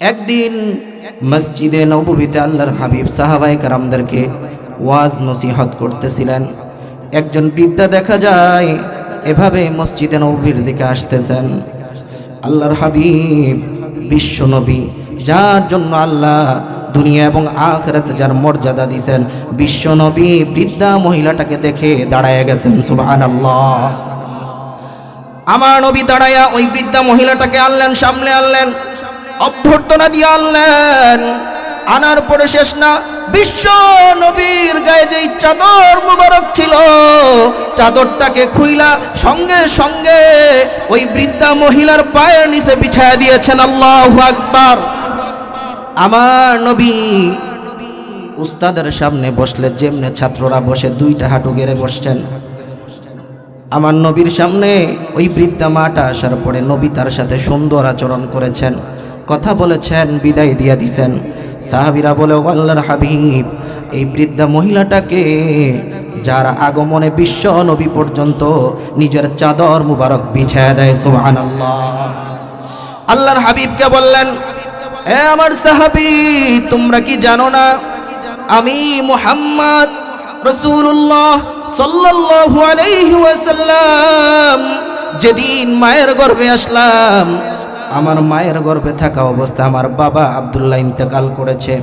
একদিন মসজিদে নববীতে আল্লাহর হাবিব সাহাবায়ে কেরামদেরকে ওয়াজ নসিহত করতেছিলেন। একজন বৃদ্ধা দেখা যায় এভাবে মসজিদে নববীর দিকে আসতেছেন। আল্লাহর হাবিব বিশ্ব নবী, যার জন্য আল্লাহ দুনিয়া এবং আখিরাতে যার মর্যাদা দিয়েছেন, বিশ্ব নবী বৃদ্ধা মহিলাটাকে দেখে দাঁড়ায় গেছেন। সুবহানাল্লাহ। আমার নবী দাঁড়ায়া ওই বৃদ্ধা মহিলাটাকে আনলেন, সামনে আনলেন, অভ্যর্থনা দিয়ে আনলেন। আনার পরে শেষ না, বিশ্ব নবীর গায়ে যে চাদর মুবারক ছিল, চাদরটাকে খুইলা সঙ্গে সঙ্গে ওই বৃদ্ধা মহিলার পায়ের নিচে বিছায়া দিয়েছেন। আল্লাহু আকবার। আমার নবী উস্তাদের সামনে বসলে যেমনে ছাত্ররা বসে দুইটা হাঁটু গেড়ে বসছেন, আমার নবীর সামনে ওই বৃদ্ধা মাটা আসার পরে নবী তার সাথে সুন্দর আচরণ করেছেন, কথা বলেছেন, বিদায় দিয়া দিছেন। সাহাবীরা বলে, ও আল্লাহর হাবিব, এই বৃদ্ধা মহিলাটাকে যার আগমনে বিশ্ব নবী পর্যন্ত নিজের চাদর মুবারক বিছায়া দেয়। সুবহানাল্লাহ। আল্লাহর হাবিবকে বললেন, এ আমার সাহাবী, তোমরা কি জানো না আমি মুহাম্মদ রাসূলুল্লাহ সাল্লাল্লাহু আলাইহি ওয়াসাল্লাম যেদিন মায়ের গর্ভে আসলাম, আমার মায়ের গর্ভে থাকা অবস্থা আমার বাবা আব্দুল্লাহ ইন্তেকাল করেছে।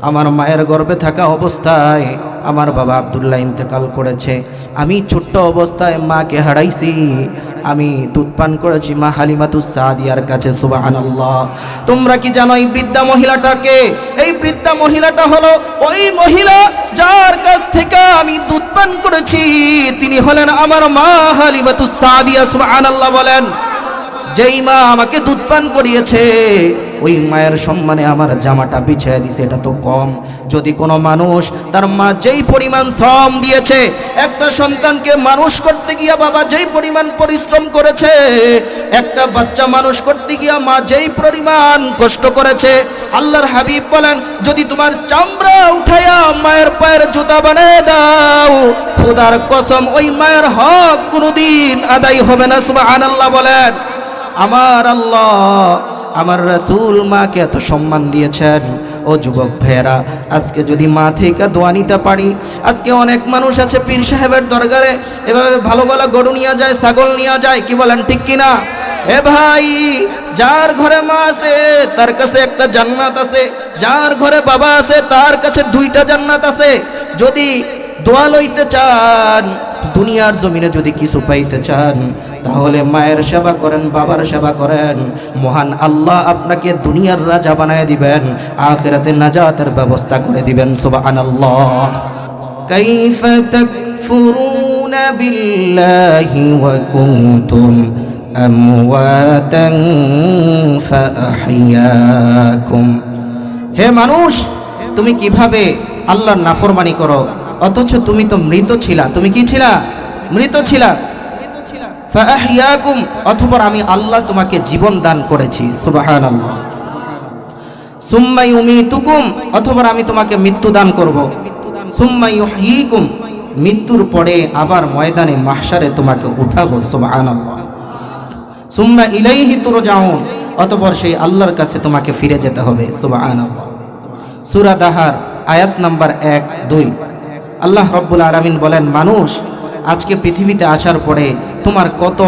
আমার মায়ের গর্ভে থাকা অবস্থায় আমার বাবা আব্দুল্লাহ ইন্তেকাল করেছে। আমি ছোট্ট অবস্থায় মাকে হারাইছি। আমি দুধ পান করেছি মা হালিমাতুস সাদিয়ার কাছে। সুবহানাল্লাহ। তোমরা কি জানো এই বৃদ্ধা মহিলাটাকে? এই বৃদ্ধা মহিলাটা হলো ওই মহিলা যার কাছ থেকে আমি দুধ পান করেছি। তিনি হলেন আমার মা হালিমাতুস সাদিয়া। সুবহানাল্লাহ বলেন। যেই মা আমাকে দুধ পান করিয়েছে, ওই মায়ের সম্মানে আমার জামাটা বিছিয়ে দিছে, এটা তো কম। যদি কোনো মানুষ তার মা যেই পরিমাণ শ্রম দিয়েছে, একটা সন্তানকে মানুষ করতে গিয়া বাবা যেই পরিমাণ পরিশ্রম করেছে, একটা বাচ্চা মানুষ করতে গিয়া মা যেই পরিমাণ কষ্ট করেছে, আল্লাহর হাবিব বলেন, যদি তোমার চামড়া উঠাইয়া মায়ের পায়ের জুতা বানিয়ে দাও, খোদার কসম ওই মায়ের হক কোনোদিন আদায় হবে না। সুবহানাল্লাহ বলেন। আমার আল্লাহ, আমার রাসূল মাকে এত সম্মান দিয়েছেন। ও যুবক ভাইয়েরা, আজকে যদি মা থেকে দোয়া নিতে পারি, আজকে অনেক মানুষ আছে পীর সাহেবের দরবারে এভাবে ভালো ভালো গরু নিয়ে যায়, ছাগল নিয়ে যায়, কি বলেন ঠিক কিনা? এ ভাই, যার ঘরে মা আছে তার কাছে একটা জান্নাত আছে, যার ঘরে বাবা আছে তার কাছে দুইটা জান্নাত আছে। যদি দোয়া লইতে চান, দুনিয়ার জমিনে যদি কিছু পাইতে চান, তাহলে মায়ের সেবা করেন, বাবার সেবা করেন। মহান আল্লাহ আপনাকে দুনিয়ার রাজা বানায় দিবেন, আখিরাতে নাজাতের ব্যবস্থা করে দিবেন। সুবহানাল্লাহ। কাইফা তাকফুরুনা বিল্লাহি ওয়া কুনতুম আমওয়াতান ফাআহইয়াকুম। হে মানুষ, তুমি কিভাবে আল্লাহর নাফরমানি করো, অথচ তুমি তো মৃত ছিলা। তুমি কি ছিলা? মৃত ছিলা। ফাআহইয়াকুম, অথবা আমি আল্লাহ তোমাকে জীবন দান করেছি। সুবহানাল্লাহ। সুম্মা ইউমিতুকুম, অথবা আমি তোমাকে মৃত্যু দান করব। সুম্মা ইউহয়িকুম, মৃত্যুর পরে আবার ময়দানে মাহশারে তোমাকে উঠাবো। সুবহানাল্লাহ। সুম্মা ইলাইহি তুরজাউন, অতঃপর সেই আল্লাহর কাছে তোমাকে ফিরে যেতে হবে। সুবহানাল্লাহ। সূরা দাহার আয়াত নাম্বার 1-2। আল্লাহ রাব্বুল আলামিন বলেন, মানুষ আজকে পৃথিবীতে আসার পরে তোমার কত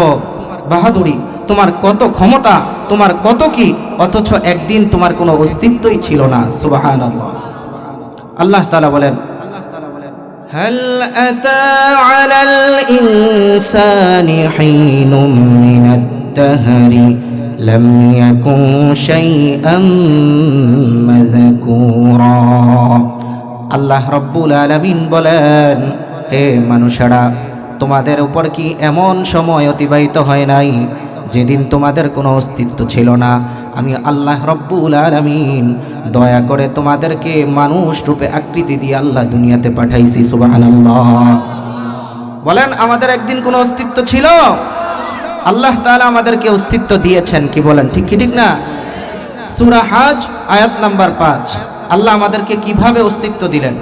বাহাদুরি, তোমার কত ক্ষমতা, তোমার কত কি, অথচ একদিন তোমার কোনো অস্তিত্বই ছিল না। সুবহানাল্লাহ। আল্লাহ তাআলা বলেন, হাল আতা আলাল ইনসানি হিনুম মিনাত দাহরি লাম ইয়াকুন শাইআম মাযকুরা। আল্লাহ রাব্বুল আলামিন বলেন, হে মানুষেরা, তোমাদের উপর কি এমন সময় অতিবাহিত হয় নাই যেদিন তোমাদের কোনো অস্তিত্ব ছিল না? আমি আল্লাহ রাব্বুল আলামিন দয়া করে তোমাদেরকে মানুষ রূপে আকৃতি দিয়ে আল্লাহ দুনিয়াতে পাঠাইছি। সুবহানাল্লাহ। বলেন, আমাদের একদিন কোনো অস্তিত্ব ছিল? আল্লাহ তাআলা আমাদেরকে অস্তিত্ব দিয়েছেন। কি বলেন ঠিক কি ঠিক না? সূরা হজ আয়াত নাম্বার 5। আল্লাহ আমাদেরকে কিভাবে অস্তিত্ব দিলেন?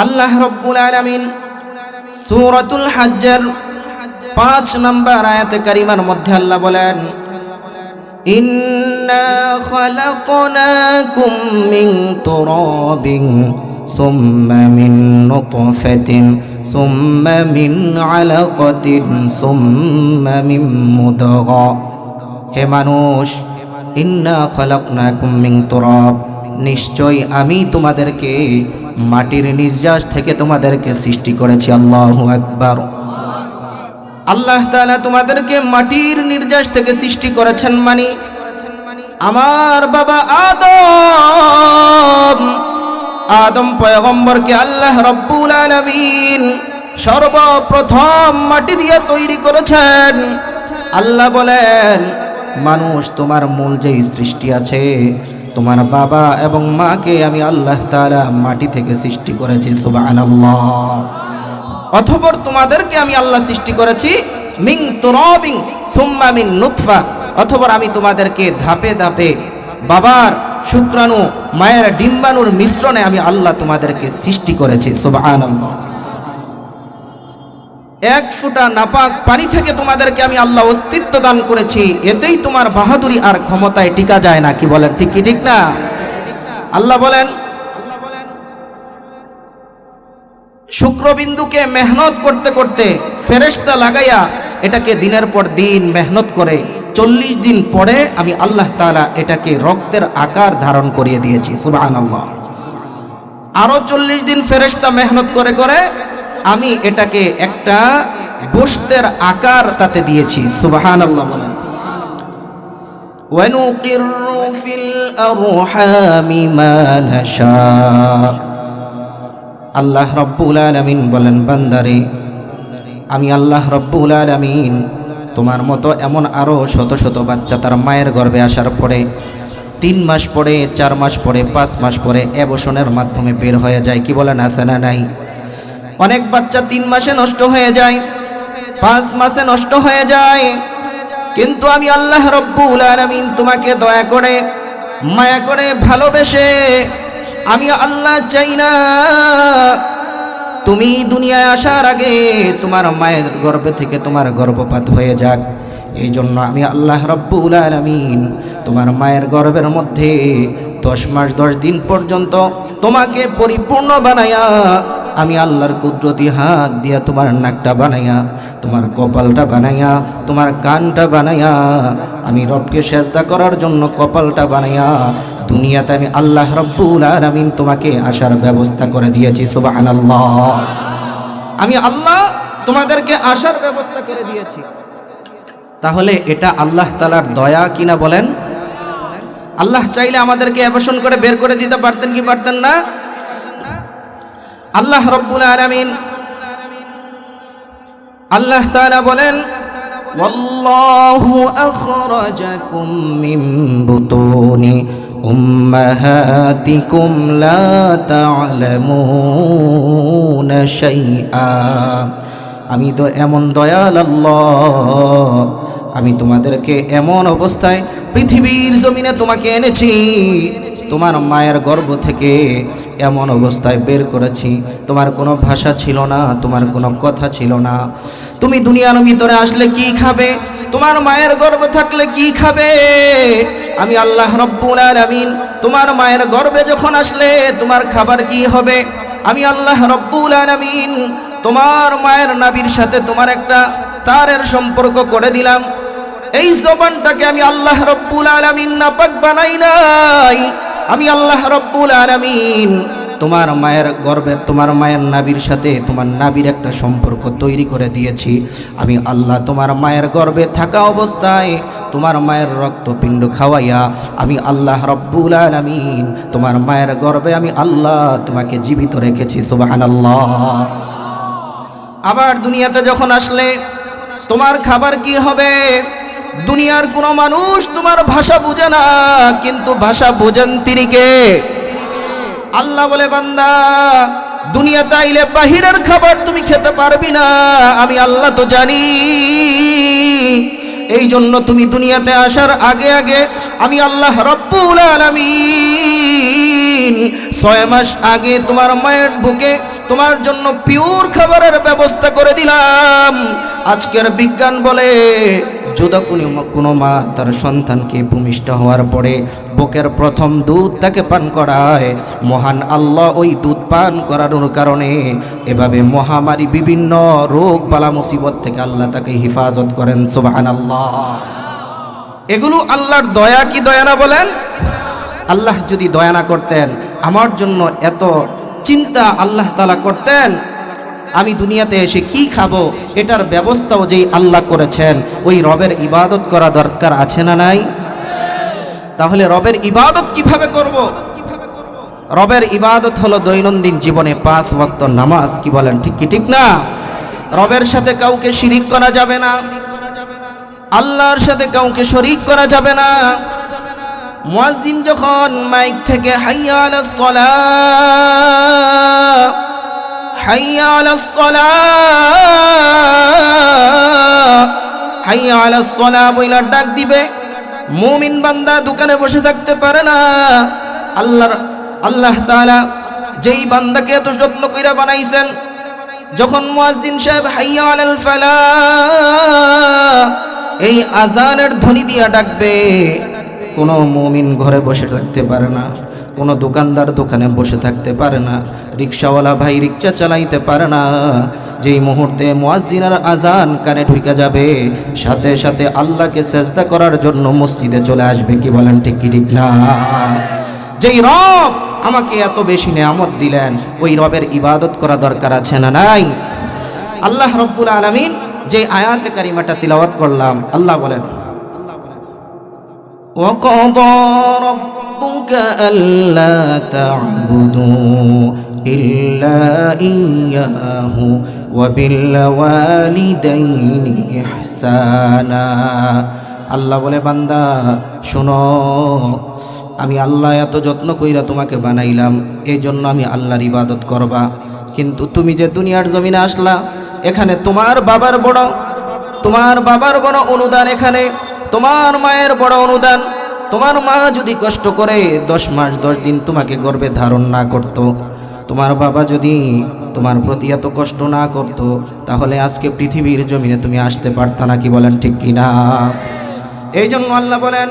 আল্লাহ রাব্বুল আলামিন সূরাতুল হজ্জের 5 নম্বর আয়াতে কারিমার মধ্যে আল্লাহ বলেন, ইন্না খালাকনাকুম মিন তুরাবিন সুম্মা মিন নুতফাতিন সুম্মা মিন আলাকাতিন সুম্মা মিন মুদগা। হে মানুষ, ইন্না খালাকনাকুম মিন তুরাব, নিশ্চয় আমি তোমাদেরকে মাটির নির্যাস থেকে তোমাদেরকে সৃষ্টি করেছি। আল্লাহু আকবার। আল্লাহ তাআলা তোমাদেরকে মাটির নির্যাস থেকে সৃষ্টি করেছেন, মানে আমার বাবা আদম পয়গম্বরকে আল্লাহ রব্বুল আলামিন সর্বপ্রথম মাটি দিয়ে তৈরি করেছেন। আল্লাহ বলেন, মানুষ, তোমার মূল যেই সৃষ্টি আছে, তোমার বাবা এবং মাকে আমি আল্লাহ তাআলা মাটি থেকে সৃষ্টি করেছি। সুবহানাল্লাহ। অতঃপর তোমাদেরকে আমি আল্লাহ সৃষ্টি করেছি মিন তুরাবিন সুম্মা মিন নুতফা, অতঃপর আমি তোমাদেরকে ধাপে ধাপে বাবার শুক্রাণু মায়ের ডিম্বাণুর মিশ্রণে আমি আল্লাহ তোমাদেরকে সৃষ্টি করেছি। সুবহানাল্লাহ। এক ফোঁটা নাপাক পানি থেকে তোমাদেরকে আমি আল্লাহ অস্তিত্ব দান করেছি। এতেই তোমার বাহাদুরি আর ক্ষমতায় টিকা যায় না। কি বলেন, ঠিক কি ঠিক না? আল্লাহ বলেন, শুক্রবিন্দুকে মেহনত করতে করতে ফেরেশতা লাগাইয়া এটাকে দিনের পর দিন মেহনত করে 40 দিন পরে আমি আল্লাহ তাআলা এটাকে রক্তের আকার ধারণ করিয়ে দিয়েছি। সুবহানাল্লাহ। আরো 40 দিন ফেরেশতা মেহনত করে করে আমি এটাকে একটা গোশতের আকার তাতে দিয়েছি। সুবহানাল্লাহ বলেন। ওয়ানুকিরু ফিল আরহামি মা নাশা। আল্লাহ রব্বুল আলামিন বলেন, বান্দারে, আমি আল্লাহ রব্বুল আলামিন তোমার মতো এমন আরো শত শত বাচ্চা তার মায়ের গর্ভে আসার পরে 3 মাস পরে, 4 মাস পরে, 5 মাস পরে অ্যাবর্শনের মাধ্যমে বের হয়ে যায়। কি বলেন, আছে না নাই? অনেক বাচ্চা 3 মাসে নষ্ট হয়ে যায়, 5 মাসে নষ্ট হয়ে যায়। কিন্তু আমি আল্লাহ রব্বুল আলামিন তোমাকে দয়া করে, মায়া করে, ভালোবেসে আমি আল্লাহ চাই না তুমি দুনিয়ায় আসার আগে তোমার মায়ের গর্ভে থেকে তোমার গর্ভপাত হয়ে যাক। এই জন্য আমি আল্লাহ রব্বুল আলামিন তোমার মায়ের গর্ভের মধ্যে 10 মাস 10 দিন পর্যন্ত তোমাকে পরিপূর্ণ বানায়া, আমি আল্লাহর কুদরতি হাত দিয়া তোমার নাকটা বানাইয়া, তোমার কপালটা বানাইয়া, তোমার কানটা বানাইয়া, আমি রবকে সেজদা করার জন্য কপালটা বানাইয়া দুনিয়াতে আমি আল্লাহ রব্বুল আলামিন তোমাকে আসার ব্যবস্থা করে দিয়েছি। সুবহানাল্লাহ। আমি আল্লাহ তোমাদেরকে আসার ব্যবস্থা করে দিয়েছি। তাহলে এটা আল্লাহ তাআলার দয়া কিনা বলেন? আল্লাহ চাইলে আমাদেরকে অ্যাবর্শন করে বের করে দিতে পারতেন কি পারতেন না? আল্লাহ রব্বুল আলামিন, আল্লাহ তাআলা বলেন, ওয়াল্লাহু আখরাজাকুম মিন বুতুনি উম্মাহাতিকুম লা তা'লামুনা শাইআ। আমি তো এমন দয়াল আল্লাহ, আমি তোমাদেরকে এমন অবস্থায় পৃথিবীর জমিনে তোমাকে এনেছি, তোমার মায়ের গর্ভ থেকে এমন অবস্থায় বের করেছি, তোমার কোনো ভাষা ছিল না, তোমার কোনো কথা ছিল না। তুমি দুনিয়ার ভিতরে আসলে কি খাবে, তোমার মায়ের গর্ভ থাকলে কি খাবে? আমি আল্লাহ রব্বুল আলামিন তোমার মায়ের গর্ভে যখন আসলে তোমার খাবার কি হবে? আমি আল্লাহ রব্বুল আলামিন তোমার মায়ের নাভির সাথে তোমার একটা তারের সম্পর্ক করে দিলাম। এই জবানটাকে আমি আল্লাহ রব্বুল আলামিন নাপাক বানাই নাই। আমি আল্লাহ রব্বুল আলামিন তোমার মায়ের গর্ভে, তোমার মায়ের নাভির সাথে তোমার নাভির একটা সম্পর্ক তৈরি করে দিয়েছি। আমি আল্লাহ তোমার মায়ের গর্ভে থাকা অবস্থায় তোমার মায়ের রক্তপিণ্ড খাওয়াইয়া আমি আল্লাহ রব্বুল আলামিন তোমার মায়ের গর্ভে আমি আল্লাহ তোমাকে জীবিত রেখেছি। সুবহানাল্লাহ। আবার দুনিয়াতে যখন আসলে তোমার খাবার কি হবে? দুনিয়ার কোনো মানুষ তোমার ভাষা বুঝে না, কিন্তু ভাষা বোঝেন তিনি কে? আল্লাহ বলে, বান্দা, দুনিয়াতে আইলে বাহিরের খাবার তুমি খেতে পারবি না, আমি আল্লাহ তো জানি। এই জন্য তুমি দুনিয়াতে আসার আগে আগে আমি আল্লাহ রব্বুল আলামিন 6 মাস আগে তোমার মায়ের বুকে তোমার জন্য পিওর খাবারের ব্যবস্থা করে দিলাম। আজকের বিজ্ঞান বলে যদি কোনো মা তার সন্তানকে ভূমিষ্ঠ হওয়ার পরে বুকের প্রথম দুধ তাকে পান করায়, মহান আল্লাহ ওই দুধ পান করানোর কারণে এভাবে মহামারী বিভিন্ন রোগ বালা মুসিবত থেকে আল্লাহ তাকে হেফাজত করেন। সুবহানাল্লাহ। এগুলো আল্লাহর দয়া কি দয়া না বলেন? আল্লাহ যদি দয়া না করতেন, আমার জন্য এত চিন্তা আল্লাহ তাআলা করতেন, আমি দুনিয়াতে এসে কি খাবো এটার ব্যবস্থাও যেই আল্লাহ করেছেন, ওই রবের ইবাদত করা দরকার আছে না নাই? তাহলে রবের ইবাদত কিভাবে করব? রবের ইবাদত হলো দৈনন্দিন জীবনে 5 ওয়াক্ত নামাজ। কি বলেন, ঠিক কি ঠিক না? রবের সাথে কাউকে শিরিক করা যাবে না, আল্লাহর সাথে কাউকে শরীক করা যাবে না। মুয়াজ্জিন যখন মাইক থেকে হাইয়া আলাস সালাহ, হাইয়া আলাস সালাহ, হাইয়া আলাস সালাহ বইলা ডাক দিবে, মুমিন বান্দা দোকানে বসে থাকতে পারে না। আল্লাহ তাআলা যেই বান্দাকে এত যত্ন কইরা বানাইছেন, যখন মুয়াজ্জিন সাহেব হাইয়া আলাল ফালাহ এই আজানের ধ্বনি দিয়া ডাকবে, কোনো মুমিন ঘরে বসে থাকতে পারে না, কোনো দোকানদার দোকানে বসে থাকতে পারে না, রিকশাওয়ালা ভাই রিকশা চালাইতে পারে না। যেই মুহূর্তে মুয়াজ্জিনের আজান কানে ঢুকে যাবে, সাথে সাথে আল্লাহকে সেজদা করার জন্য মসজিদে চলে আসবে। কি বলেন, ঠিক কি ঠিক না? যেই রব আমাকে এত বেশি নেয়ামত দিলেন, ওই রবের ইবাদত করা দরকার আছে না নাই? আল্লাহ রব্বুল আলামিন যে আয়াতে কারিমাটা তিলাওয়াত করলাম, আল্লাহ বলেন, وَقَضَى رَبُّكَ أَلَّا تَعْبُدُوا إِلَّا إِيَّاهُ وَبِالْوَالِدَيْنِ إِحْسَانًا। আল্লাহ বলে, বান্দা শোনো, আমি আল্লাহ এত যত্ন কইরা তোমাকে বানাইলাম, এই জন্য আমি আল্লাহর ইবাদত করবা। কিন্তু তুমি যে দুনিয়ার জমিনে আসলা, এখানে তোমার বাবার বড় অনুদান, এখানে তোমার মায়ের বড় অনুদান। তোমার মা যদি কষ্ট করে 10 মাস 10 দিন তোমাকে গর্ভে ধারণ না করত, তোমার বাবা যদি তোমার প্রতি এত কষ্ট না করত, তাহলে আজকে পৃথিবীর জমিনে তুমি আসতে পারতা না। কি বলেন, ঠিক কি না? এই জন্য আল্লাহ বলেন,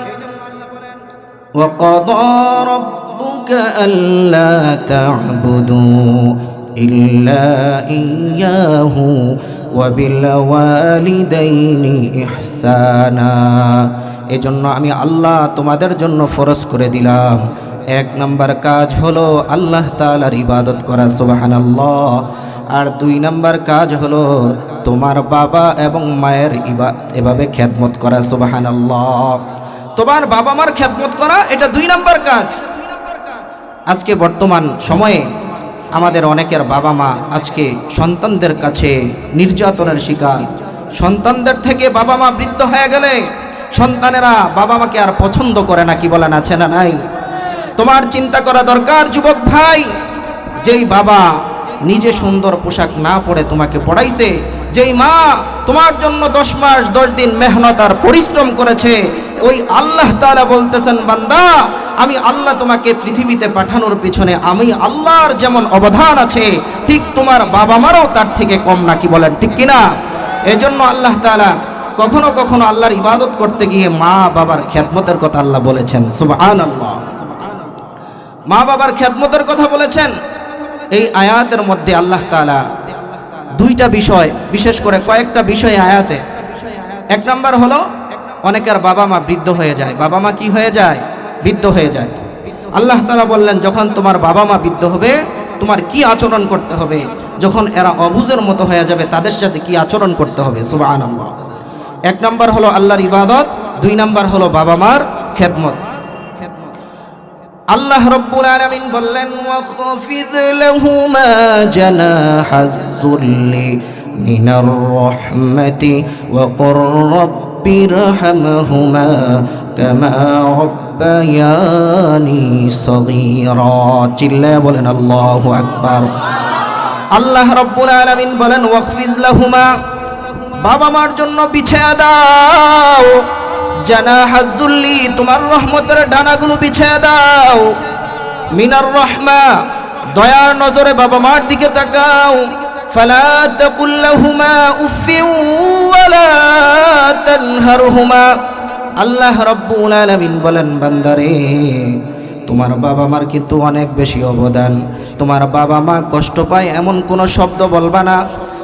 وَقَضَى رَبُّكَ أَلَّا تَعْبُدُوا إِلَّا إِيَّاهُ وَبِالْوَالِدَيْنِ إِحْسَانًا। এজন্য আমি আল্লাহ তোমাদের জন্য ফরজ করে দিলাম, 1 নম্বর কাজ হলো আল্লাহ তাআলার ইবাদত করা। সুবহানাল্লাহ। আর 2 নম্বর কাজ হলো তোমার বাবা এবং মায়ের এভাবে খেদমত করা। সুবহানাল্লাহ। তোমার বাবা মার খেদমত করা, এটা 2 নম্বর কাজ। আজকে বর্তমান সময়ে আমাদের অনেকের বাবা মা আজকে সন্তানদের কাছে নির্যাতনের শিকার। সন্তানদের থেকে বাবা মা বৃদ্ধ হয়ে গেলে সন্তানেরা বাবা মাকে আর পছন্দ করে না। কি বলেন, আছে না নাই? তোমার চিন্তা করা দরকার যুবক ভাই, যেই বাবা নিজে সুন্দর পোশাক না পরে তোমাকে পড়াইছে, যেই মা তোমার জন্য 10 মাস 10 দিন মেহনত আর পরিশ্রম করেছে, ওই আল্লাহ তাআলা বলতেছেন, বান্দা আমি আল্লাহ তোমাকে পৃথিবীতে পাঠানোর পিছনে আমি আল্লাহর যেমন অবদান আছে, ঠিক তোমার বাবা মারও তার থেকে কম না। কি বলেন, ঠিক কিনা? এজন্য আল্লাহ তাআলা কখনো কখনো আল্লাহর ইবাদত করতে গিয়ে মা বাবার খেদমতের কথা আল্লাহ বলেছেন। সুবহানাল্লাহ। মা বাবার খেদমতের কথা বলেছেন। এই আয়াতের মধ্যে আল্লাহ তাআলা 2টা বিষয়, বিশেষ করে কয়েকটা বিষয় আয়াতে। 1 নম্বর হলো অনেকের বাবা মা বৃদ্ধ হয়ে যায়। বাবা মা কি হয়ে যায়? বৃদ্ধ হয়ে যায়। আল্লাহ তাআলা বললেন, যখন তোমার বাবা মা বৃদ্ধ হবে, তোমার কি আচরণ করতে হবে, যখন এরা অবুঝের মতো হয়ে যাবে তাদের সাথে কি আচরণ করতে হবে। সুবহানাল্লাহ। 1 নম্বর হলো আল্লাহর ইবাদত, 2 নম্বর হলো বাবা মার খেদমত। আল্লাহ রব্বুল আলামিন বললেন, ওয়াখফিদ লাহুমা জানাহাজ যুল্লি মিনার রাহমাতি ওয়া কুর রাব্বিরহামহুমা কামা রাব্বায়ানি সগীরা। চিল্লায়া বলেন আল্লাহু আকবার। আল্লাহ রব্বুল আলামিন বলেন, ওয়াখফিজ লাহুমা, বাবা মার জন্য বিছায়া দাও, জানাহাজ যুল্লি, তোমার রহমতের ডানাগুলো বিছায়া দাও, মিনার রহমা, দয়ার নজরে বাবা মার দিকে তাকাও, فلا تقل لهما اف ولا تنهرهما আল্লাহ রাব্বুল আলামিন বলেন বান্দারে তোমার বাবা মার কিন্তু অনেক বেশি অবদান তোমার বাবা মা কষ্ট পায় এমন কোনো শব্দ বলবা না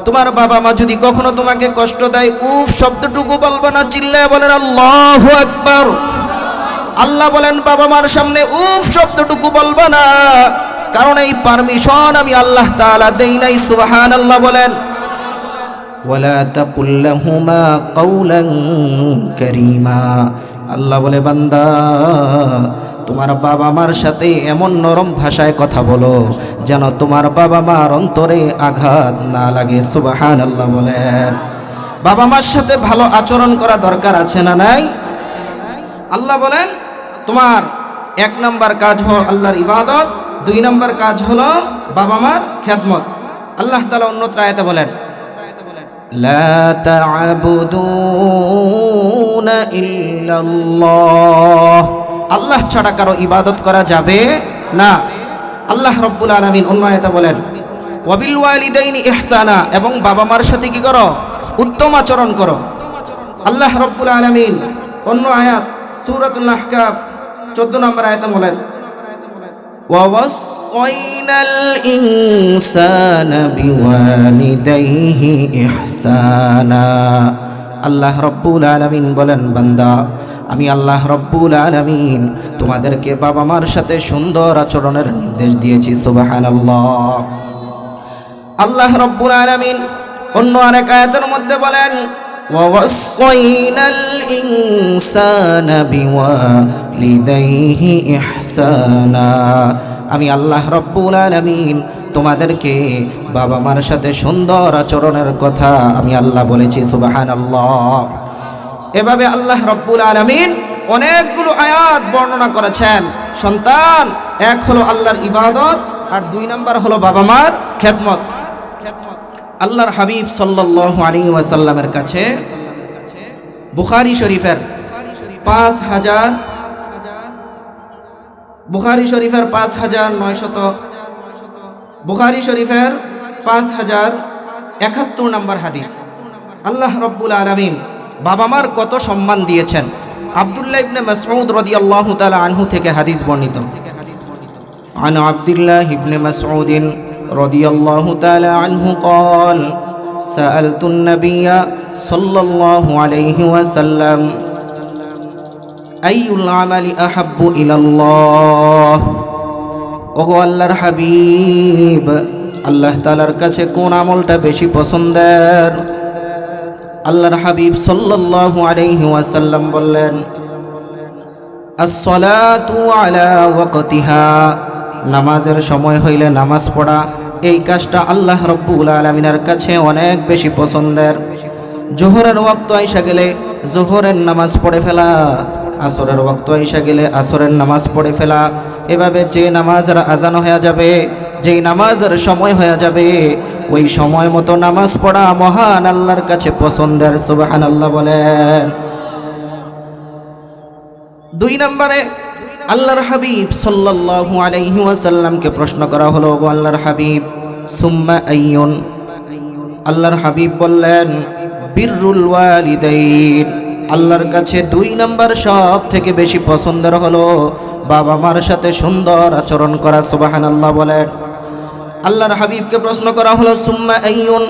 তোমার বাবা মা যদি কখনো তোমাকে কষ্ট দেয় উফ শব্দটুকু বলবা না চিল্লায় বলেন আল্লাহু আকবার আল্লাহ বলেন বাবা মার সামনে উফ শব্দটুকু বলবা না কারণ এই পারমিশন আমি আল্লাহ তাআলা দেই নাই সুবহানাল্লাহ বলেন ওয়ালা তাকুল লাহুমা কাওলান কারীমা আল্লাহ বলে বান্দা তোমার বাবা মার সাথে এমন নরম ভাষায় কথা বলো যেন তোমার বাবা মার অন্তরে আঘাত না লাগে সুবহানাল্লাহ বলেন বাবা মার সাথে ভালো আচরণ করা দরকার আছে না নাই আল্লাহ বলেন তোমার এক নাম্বার কাজ হলো আল্লাহর ইবাদত দুই নাম্বার কাজ হলো বাবা মার খেদমত আল্লাহ তাআলা অন্যত্র আয়াতে বলেন লা তা'বুদুনা ইল্লাল্লাহ আল্লাহ ছাড়া কারো ইবাদত করা যাবে না আল্লাহ রাব্বুল আলামিন অন্য আয়াতে বলেন ওয়াবিল ওয়ালিদাইনি ইহসানা এবং বাবা মার সাথে কি করো উত্তম আচরণ করো আল্লাহ রাব্বুল আলামিন অন্য আয়াত সূরাতুল আহকাফ 14 নম্বর আয়াতে বলেন ওয়াওয়াসাইনাল ইনসানা বিওয়ালিদাইহি ইহসানা আল্লাহ রাব্বুল আলামিন বলেন বান্দা আমি আল্লাহ রাব্বুল আলামিন তোমাদেরকে বাবা মার সাথে সুন্দর আচরণের নির্দেশ দিয়েছি সুবহানাল্লাহ আল্লাহ রাব্বুল আলামিন অন্য আরেক আয়াতের মধ্যে বলেন ওয়াওয়াসাইনাল ইনসানা বিওয়ালিদাইহি ইহসানা আমি আল্লাহ রাব্বুল আলামিন তোমাদেরকে বাবা মার সাথে সুন্দর আচরণের কথা আমি আল্লাহ বলেছি সুবহানাল্লাহ এভাবে আল্লাহ রাব্বুল আলামিন অনেকগুলো আয়াত বর্ণনা করেছেন সন্তান এক হলো আল্লাহর ইবাদত আর দুই নাম্বার হলো বাবা মার খেদমত আল্লাহর হাবিব সাল্লাল্লাহু আলাইহি ওয়াসাল্লামের কাছে বুখারী শরীফের 5071 নম্বর হাদিস আল্লাহ রাব্বুল আলামিন বাবা মার কত সম্মান দিয়েছেন আব্দুল্লাহ ইবনে মাসউদ রাদিয়াল্লাহু তাআলা আনহু থেকে হাদিস বর্ণিত عن عبد الله بن مسعود رضي الله تعالى عنه قال سألت النبي صلى الله عليه وسلم أي العمل أحب إلى الله ওগো আল্লাহর হাবিব আল্লাহ তাআলার কাছে কোন আমলটা বেশি পছন্দের আল্লাহর হাবিব সাল্লাল্লাহু আলাইহি ওয়াসাল্লাম বললেন as-salatu ala waqtiha নামাজের সময় হইলে নামাজ পড়া এই কাজটা আল্লাহ রাব্বুল আলামিনের কাছে অনেক বেশি পছন্দের জোহরের ওয়াক্ত আইসা গেলে জোহরের নামাজ পড়ে ফেলা আসরের ওয়াক্ত আইসা গেলে আসরের নামাজ পড়ে ফেলা এভাবে যে নামাজের আজান হয়ে যাবে যেই নামাজের সময় হয়ে যাবে ওই সময় মতো নামাজ পড়া মহান আল্লাহর কাছে পছন্দের সুবহানাল্লাহ বলেন দুই নম্বরে আল্লাহর হাবিব সাল্লাল্লাহু আলাইহি ওয়াসাল্লামকে প্রশ্ন করা হলো গো আল্লাহর হাবিব সুম্মা আইয়ুন আল্লাহর হাবিব বললেন বিররুল ওয়ালিদাইন আল্লাহর কাছে দুই নম্বর সব থেকে বেশি পছন্দের হলো বাবা মার সাথে সুন্দর আচরণ করা সুবহানাল্লাহ বলেন আল্লাহর হাবিবকে প্রশ্ন করা হলো সুম্মা আইয়ুন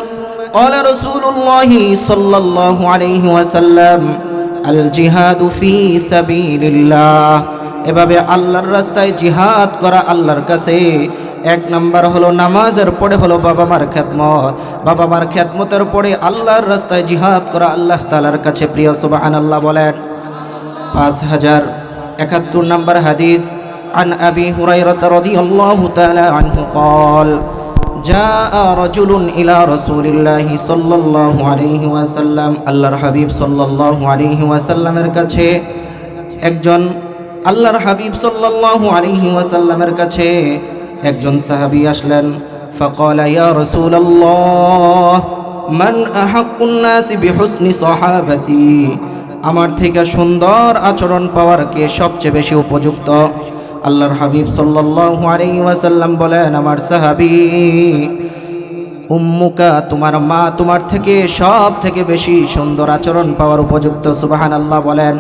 ক্বালা রাসূলুল্লাহ সাল্লাল্লাহু আলাইহি ওয়াসাল্লাম আল জিহাদু ফি সাবিলিল্লাহ এভাবে আল্লাহর রাস্তায় জিহাদ করা আল্লাহর কাছে এক নাম্বার হলো নামাজের পরে হলো বাবা মার খেদমত বাবা মার খেদমতের পরে আল্লাহর রাস্তায় জিহাদ করা আল্লাহ তাআলার কাছে প্রিয় সুবহানাল্লাহ বলেন 5071 নম্বর হাদিস عن أبي هريرة رضي الله تعالى عنه قال جاء رجل إلى رسول الله صلى الله عليه وسلم আল্লাহর হাবিব সাল্লাল্লাহু আলাইহি ওয়াসাল্লামের কাছে একজন আল্লাহর হাবিব সাল্লাল্লাহু আলাইহি ওয়াসাল্লামের কাছে একজন সাহাবী আসলেন فقال يا رسول الله من أحق الناس بحسن صحابتي আমার থেকে সুন্দর আচরণ পাওয়ার কে সবচেয়ে বেশি উপযুক্ত আল্লাহর হাবিব সাল্লাল্লাহু আলাইহি ওয়াসাল্লাম বলেন আমার সাহাবী উম্মুকা, তোমার মা তোমার থেকে সব থেকে বেশি সুন্দর আচরণ পাওয়ার উপযুক্ত। সুবহানাল্লাহ বলেন।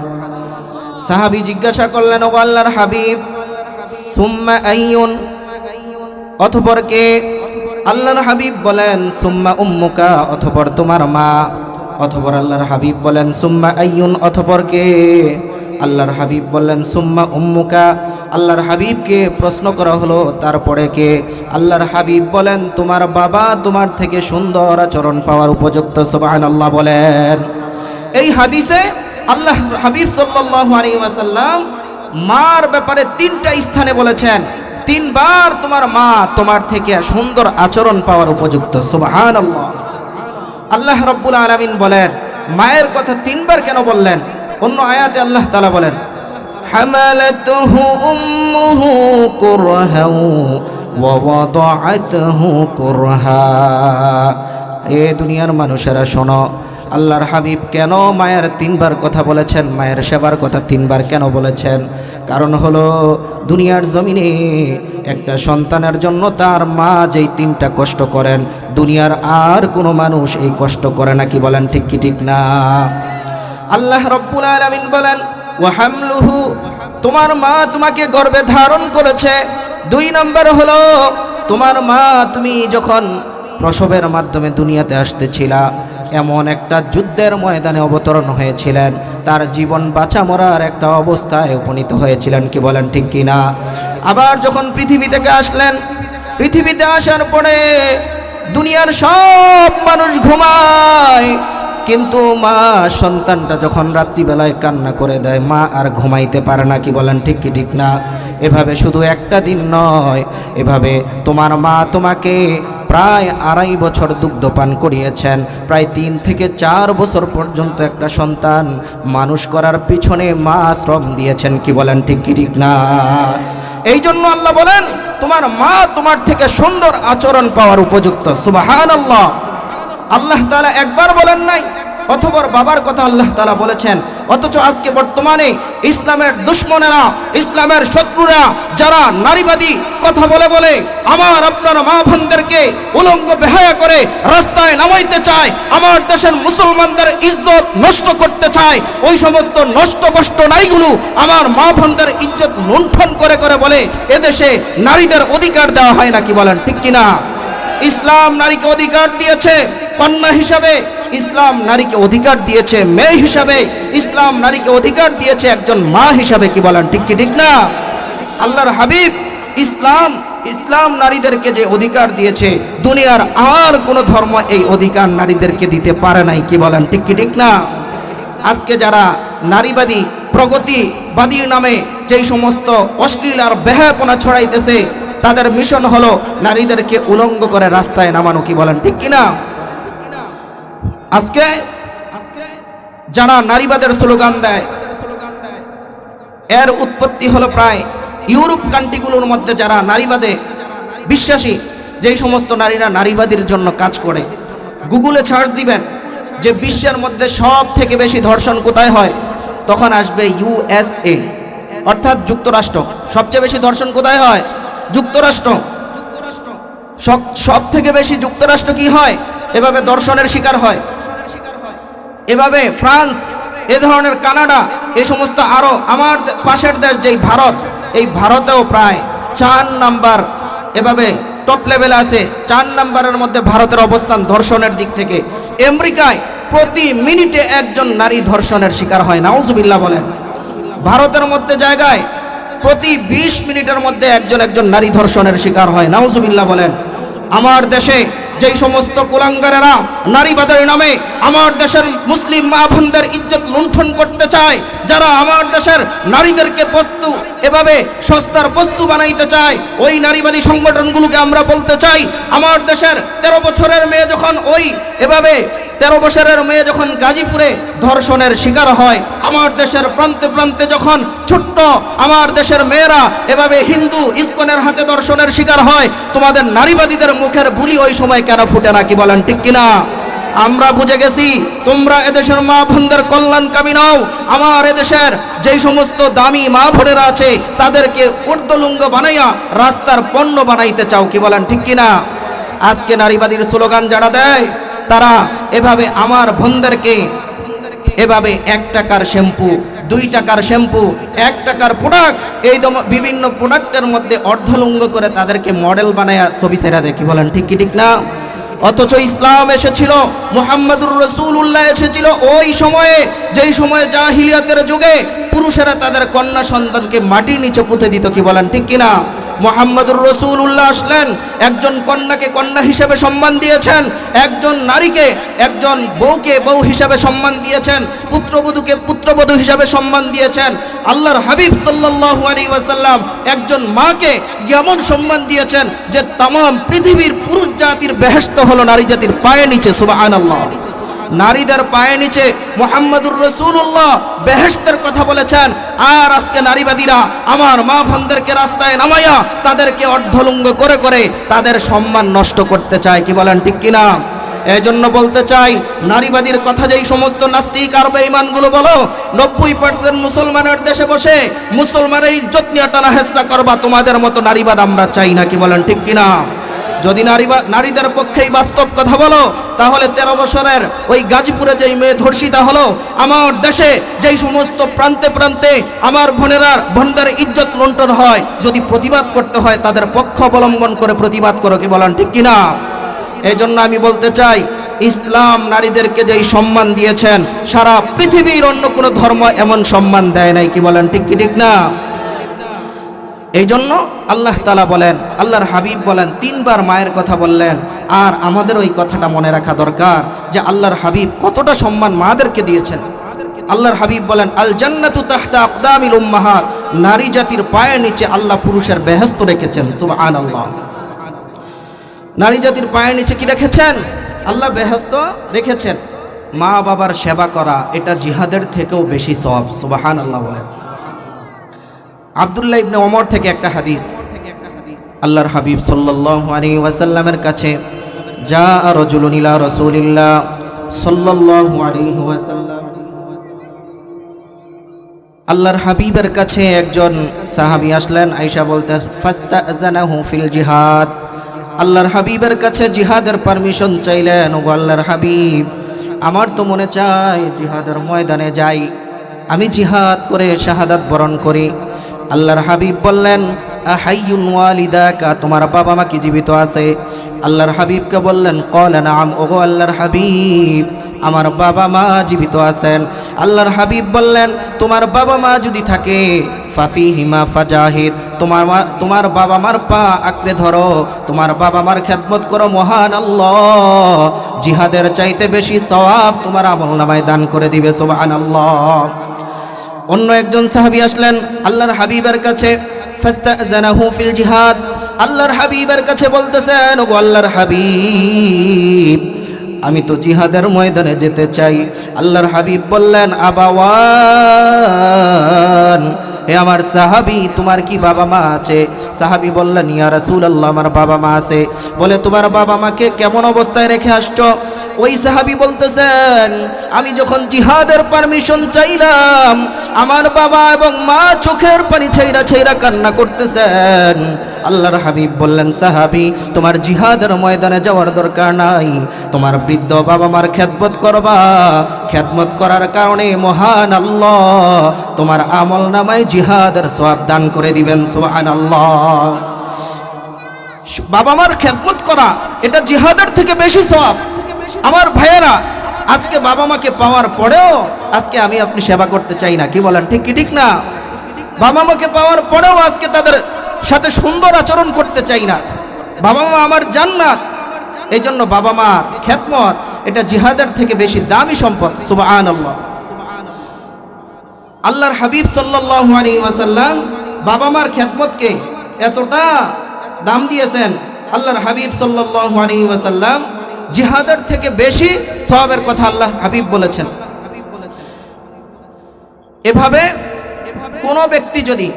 সাহাবী জিজ্ঞাসা করলেন, ও আল্লাহর হাবিব, সুম্মা আইয়ুন, অতঃপর কে? আল্লাহর হাবিব বলেন, সুম্মা উম্মুকা, অতঃপর তোমার মা। অতঃপর আল্লাহর হাবিব বলেন, সুম্মা আইয়ুন, অতঃপর কে? আল্লাহর হাবিব বললেন, সুম্মা উম্মুকা। আল্লাহর হাবিবকে প্রশ্ন করা হলো, তারপরে কে? আল্লাহর হাবিব বলেন, তোমার বাবা তোমার থেকে সুন্দর আচরণ পাওয়ার উপযুক্ত। সুবহানাল্লাহ বলেন। এই হাদিসে আল্লাহ হাবিব সাল্লাল্লাহু আলাইহি ওয়াসাল্লাম মার ব্যাপারে 3টা স্থানে বলেছেন, 3 বার তোমার মা তোমার থেকে সুন্দর আচরণ পাওয়ার উপযুক্ত। সুবহানাল্লাহ। আল্লাহ রাব্বুল আলামিন বলেন, মায়ের কথা 3 বার কেন বললেন? অন্য আয়াতে আল্লাহ তাআলা বলেন, হামালাতুহু উম্মুহু কুরহাও ওয়া ওয়াদাআতুহু কুরহা। এ দুনিয়ার মানুষেরা শোনো, আল্লাহর হাবিব কেন মায়ের 3 বার কথা বলেছেন, মায়ের সেবার কথা 3 বার কেন বলেছেন? কারণ হলো, দুনিয়ার জমিনে একটা সন্তানের জন্য তার মা যেই 3টা কষ্ট করেন, দুনিয়ার আর কোনো মানুষ এই কষ্ট করে না। কি বলেন ঠিক কি ঠিক না? আল্লাহ রাব্বুল আলামিন বলেন, ওয়া হামলুহু, তোমার মা তোমাকে গর্ভে ধারণ করেছে। 2 নম্বর হলো, তোমার মা তুমি যখন প্রসবের মাধ্যমে দুনিয়াতে আসতেছিলা, এমন একটা যুদ্ধের ময়দানে অবতরণ হয়েছিলেন, তার জীবন বাঁচা মরার একটা অবস্থায় উপনীত হয়েছিলেন। কি বলেন ঠিক কি না? আবার যখন পৃথিবী থেকে আসলেন, পৃথিবীতে আসার পরে দুনিয়ার সব মানুষ ঘুমায়, কিন্তু মা সন্তানটা যখন রাত্রিবেলায় কান্না করে দেয়, মা আর ঘুমাইতে পারে না। কি বলেন ঠিক কি ঠিক না? এভাবে শুধু একটা দিন নয়, এভাবে তোমার মা তোমাকে প্রায় 2.5 বছর দুগ্ধপান করিয়েছেন। প্রায় 3 থেকে 4 বছর পর্যন্ত একটা সন্তান মানুষ করার পিছনে মা শ্রম দিয়েছেন। কি বলেন ঠিক কি ঠিক না? এই জন্য আল্লাহ বলেন, তোমার মা তোমার থেকে সুন্দর আচরণ পাওয়ার উপযুক্ত। সুবহানাল্লাহ। আল্লাহ তাআলা একবার বলেন নাই, অথবা বাবার কথা আল্লাহ তাআলা বলেছেন। অথচ আজকে বর্তমানে ইসলামের দুশমনেরা, ইসলামের শত্রুরা, যারা নারীবাদী কথা বলে বলে আমার আপনার মা বোনদেরকে উলঙ্গ বেহায়া করে রাস্তায় নামাইতে চায়, আমার দেশের মুসলমানদের ইজ্জত নষ্ট করতে চায়, ওই সমস্ত নষ্টভ্রষ্ট নারীগুলো আমার মা বোনদের ইজ্জত লুণ্ঠন করে করে বলে এদেশে নারীদের অধিকার দেওয়া হয় না। কি বলেন ঠিক কিনা? ইসলাম নারীকে অধিকার দিয়েছে কন্যা হিসাবে, ইসলাম নারীকে অধিকার দিয়েছে মেয়ে হিসাবে, ইসলাম নারীকে অধিকার দিয়েছে একজন মা হিসাবে। কি বলেন ঠিক কি ঠিক না? আল্লাহর হাবিব ইসলাম নারীদেরকে যে অধিকার দিয়েছে, দুনিয়ার আর কোনো ধর্ম এই অধিকার নারীদেরকে দিতে পারে নাই। কি বলেন ঠিক কি ঠিক না? আজকে যারা নারীবাদী, প্রগতিবাদীর নামে যেই সমস্ত অশ্লীল আর বেহায়াপনা ছড়াইতেছে, তাদের মিশন হলো নারীদেরকে উলঙ্গ করে রাস্তায় নামানো। কি বলেন ঠিক কিনা? আজকে যারা নারীবাদের স্লোগান দেয়, এর উৎপত্তি হলো প্রায় ইউরোপ কান্ট্রিগুলোর মধ্যে যারা নারীবাদে বিশ্বাসী, যেই সমস্ত নারীরা নারীবাদীর জন্য কাজ করে। গুগলে সার্চ দিবেন যে বিশ্বের মধ্যে সব থেকে বেশি ধর্ষণ কোথায় হয়, তখন আসবে USA, অর্থাৎ যুক্তরাষ্ট্র। সবচেয়ে বেশি ধর্ষণ কোথায় হয়? যুক্তরাষ্ট্র। সব থেকে বেশি যুক্তরাষ্ট্র কি হয়? এভাবে ধর্ষণের শিকার হয়। এভাবে ফ্রান্স, এ ধরনের কানাডা, এই সমস্ত আরও আমার পাশের দেশ যেই ভারত, এই ভারতেও প্রায় 4 নাম্বার এভাবে টপ লেভেলে আছে। 4 নাম্বারের মধ্যে ভারতের অবস্থান ধর্ষণের দিক থেকে। আমেরিকায় প্রতি মিনিটে একজন নারী ধর্ষণের শিকার হয়। নাউজুবিল্লাহ বলেন। ভারতের মধ্যে জায়গায় প্রতি 20 মিনিটের মধ্যে একজন নারী ধর্ষণের শিকার হয়। নাউজুবিল্লাহ বলেন। আমার দেশে যেই সমস্ত কুলাঙ্গারেরা নারীবাদের নামে আমার দেশের মুসলিম মা বোনদের ইজ্জত লুণ্ঠন করতে চায়, যারা আমার দেশের নারীদেরকে বস্তু এভাবে সস্তার বস্তু বানাইতে চায়, ওই নারীবাদী সংগঠনগুলোকে আমরা বলতে চাই, আমার দেশের 13 বছরের মেয়ে যখন এভাবে 13 বছরের মেয়ে যখন গাজীপুরে ধর্ষণের শিকার হয়, আমার দেশের প্রান্তে প্রান্তে যখন ছোট্ট আমার দেশের মেয়েরা এভাবে হিন্দু ইসকনের হাতে ধর্ষণের শিকার হয়, তোমাদের নারীবাদীদের মুখের বুলি ওই সময় কেন ফুটে না? কি বলেন ঠিক কিনা? আমরা বুঝে গেছি তোমরা এদেশের মা বোনদের কল্যাণকামী নাও। আমার এদেশের যেই সমস্ত দামি মা বোনেরা আছে তাদেরকে ঊর্ধ্বলুঙ্গ বানাইয়া রাস্তার পণ্য বানাইতে চাও। কি বলেন ঠিক কিনা? আজকে নারীবাদীর স্লোগান যারা দেয় তারা এভাবে আমার বোনদেরকে এভাবে 1 টাকার শ্যাম্পু, 2 টাকার শ্যাম্পু, 1 টাকার প্রোডাক্ট, এই বিভিন্ন প্রোডাক্টের মধ্যে অর্ধলুঙ্গ করে তাদেরকে মডেল বানায় ছবি ছেড়া দেয়। কি বলেন, ঠিক কি ঠিক না? অথচ ইসলাম এসেছিল, মুহাম্মদুর রাসূলুল্লাহ এসেছিল ওই সময়ে, যেই সময়ে জাহিলিয়াতের যুগে পুরুষেরা তাদের কন্যা সন্তানকে মাটির নিচে পুঁতে দিত। কি বলেন, ঠিক কিনা? মুহাম্মদুর রাসূলুল্লাহ আসলেন, একজন কন্যাকে কন্যা হিসেবে সম্মান দিয়েছেন, একজন নারীকে, একজন বউকে বউ হিসেবে সম্মান দিয়েছেন, পুত্রবধূকে পুত্রবধূ হিসেবে সম্মান দিয়েছেন। আল্লাহর হাবিব সাল্লাল্লাহু আলাইহি ওয়াসাল্লাম একজন মাকে এমন সম্মান দিয়েছেন যে তামাম পৃথিবীর পুরুষ জাতির বেহেশত হলো নারী জাতির পায়ের নিচে। সুবহানাল্লাহ। নারীদের পায়ের নিচে মুহাম্মদুর রাসূলুল্লাহ বেহেশতের কথা বলেছেন। আর আজকে নারীবাদীরা আমার মা বোনদেরকে রাস্তায় নামায়া তাদেরকে অর্ধলুঙ্গ করে করে তাদের সম্মান নষ্ট করতে চায়। কি বলেন, ঠিক কিনা? এই জন্য বলতে চাই, নারীবাদীর কথা যেই সমস্ত নাস্তিক আর বেঈমানগুলো বলো, 90% মুসলমানের দেশে বসে মুসলমানের ইজ্জত নিয়ে টানা হেঁচড়া করবা, তোমাদের মতো নারীবাদ আমরা চাই না। কি বলেন, ঠিক কিনা? যদি নারীদের পক্ষেই বাস্তব কথা বলো, তাহলে 13 বছরের ওই গাজীপুরে যেই মেয়ে ধর্ষিতা হলো, আমার দেশে যেই সমস্ত প্রান্তে প্রান্তে আমার বোনদের ইজ্জত লুণ্ঠন হয়, যদি প্রতিবাদ করতে হয় তাদের পক্ষ অবলম্বন করে প্রতিবাদ করো। কি বলেন, ঠিক কিনা? এই জন্য আমি বলতে চাই, ইসলাম নারীদেরকে যেই সম্মান দিয়েছেন, সারা পৃথিবীর অন্য কোনো ধর্ম এমন সম্মান দেয় নাই। কি বলেন, ঠিক কি ঠিক না? এই জন্য আল্লাহ তাআলা বলেন, আল্লাহর হাবিব বলেন, 3 বার মায়ের কথা বললেন। আর আমাদের ওই কথাটা মনে রাখা দরকার যে আল্লাহর হাবিব কতটা সম্মান মাদেরকে দিয়েছেন। আল্লাহর হাবিব বলেন, আল জান্নাতু তাহতা আকদামিল উম্মাহাত, নারী জাতির পায়ের নিচে আল্লাহ পুরুষের বেহেশত রেখেছেন। সুবহানাল্লাহ। নারী জাতির পায়ের নিচে কি রেখেছেন? আল্লাহ বেহেশত রেখেছেন। মা বাবার সেবা করা এটা জিহাদের থেকেও বেশি সওয়াব। সুবহানাল্লাহ বলেন। আব্দুল্লাহ ইবনে ওমর থেকে একটা হাদিস, আল্লাহর হাবিব সাল্লাল্লাহু আলাইহি ওয়াসাল্লামের কাছে যা রাজুলুন ইলা রাসূলিল্লাহ সাল্লাল্লাহু আলাইহি ওয়াসাল্লাম, আল্লাহর হাবিবের কাছে একজন সাহাবী আসলেন। আয়েশা বলতে, ফাস্তাযানাহু ফিল জিহাদ, আল্লাহর হাবিবের কাছে জিহাদের পারমিশন চাইলেন। ও আল্লাহর হাবিব, আমার তো মনে চায় জিহাদের ময়দানে যাই, আমি জিহাদ করে শাহাদাত বরণ করি। আল্লাহর হাবিব বললেন, আহাইয়ুন ওয়ালিদাকা, তোমার বাবা মা কি জীবিত আছে? আল্লাহর হাবিবকে বললেন, ক্বালা নাআম, ওগো আল্লাহর হাবিব, আমার বাবা মা জীবিত আছেন। আল্লাহর হাবিব বললেন, তোমার বাবা মা যদি থাকে, ফাফিহিমা ফাজাহিদ, তোমার বাবা মার পা আঁকড়ে ধরো, তোমার বাবা মার খেদমত করো। মহান আল্লাহ জিহাদের চাইতে বেশি সওয়াব তোমার আমলনামায় দান করে দিবে। সুবহানাল্লাহ। অন্য একজন সাহাবী আসলেন আল্লাহর হাবিবের কাছে, ফাস্তাযানাহু ফিল জিহাদ, আল্লাহর হাবিবের কাছে বলতেছেন, ওগো আল্লাহর হাবিব, আমি তো জিহাদের ময়দানে যেতে চাই। আল্লাহর হাবিব বললেন, আবাওয়ান, হে আমার সাহাবী, তোমার কি বাবা মা আছে? সাহাবী বললেন, ইয়া রাসূলুল্লাহ, আমার বাবা মা আছে। বলে, তোমার বাবা মাকে কেমন অবস্থায় রেখে আসছো? ওই সাহাবী বলতেছেন, আমি যখন জিহাদের পারমিশন চাইলাম, আমার বাবা এবং মা চোখের পানি ছাইরা ছাইরা কান্না করতেছেন। আল্লাহর হাবিব বললেন, সাহাবী, তোমার জিহাদের ময়দানে যাওয়ার দরকার নাই, তোমার বৃদ্ধ বাবা মার খেদমত করবা। খেদমত করার কারণে মহান আল্লাহ তোমার আমল নামায় জিহাদের সওয়াব দান করে দিবেন। সুবহানাল্লাহ। বাবা মার খেদমত করা এটা জিহাদের থেকে বেশি সওয়াব। আমার ভাইয়েরা, আজকে বাবা মাকে পাওয়ার পরেও আজকে আমি আপনি সেবা করতে চাই না। কি বলেন, ঠিক কি ঠিক না? বাবা মাকে পাওয়ার পরেও আজকে তাদের সাথে সুন্দর আচরণ করতে চাই না। বাবা মা আমার জান্নাত। এই জন্য বাবা মার খেদমত এটা জিহাদের থেকে বেশি দামি সম্পদ। সুবহানাল্লাহ। আল্লাহর হাবিব সাল্লাল্লাহু আলাইহি ওয়াসাল্লাম বাবা মার খেদমতকে এতটা দাম দিয়েছেন, আল্লাহর হাবিব সাল্লাল্লাহু আলাইহি ওয়াসাল্লাম জিহাদের থেকে বেশি সওয়াবের কথা আল্লাহ হাবিব বলেছেন। এভাবে কোন ব্যক্তি যদি,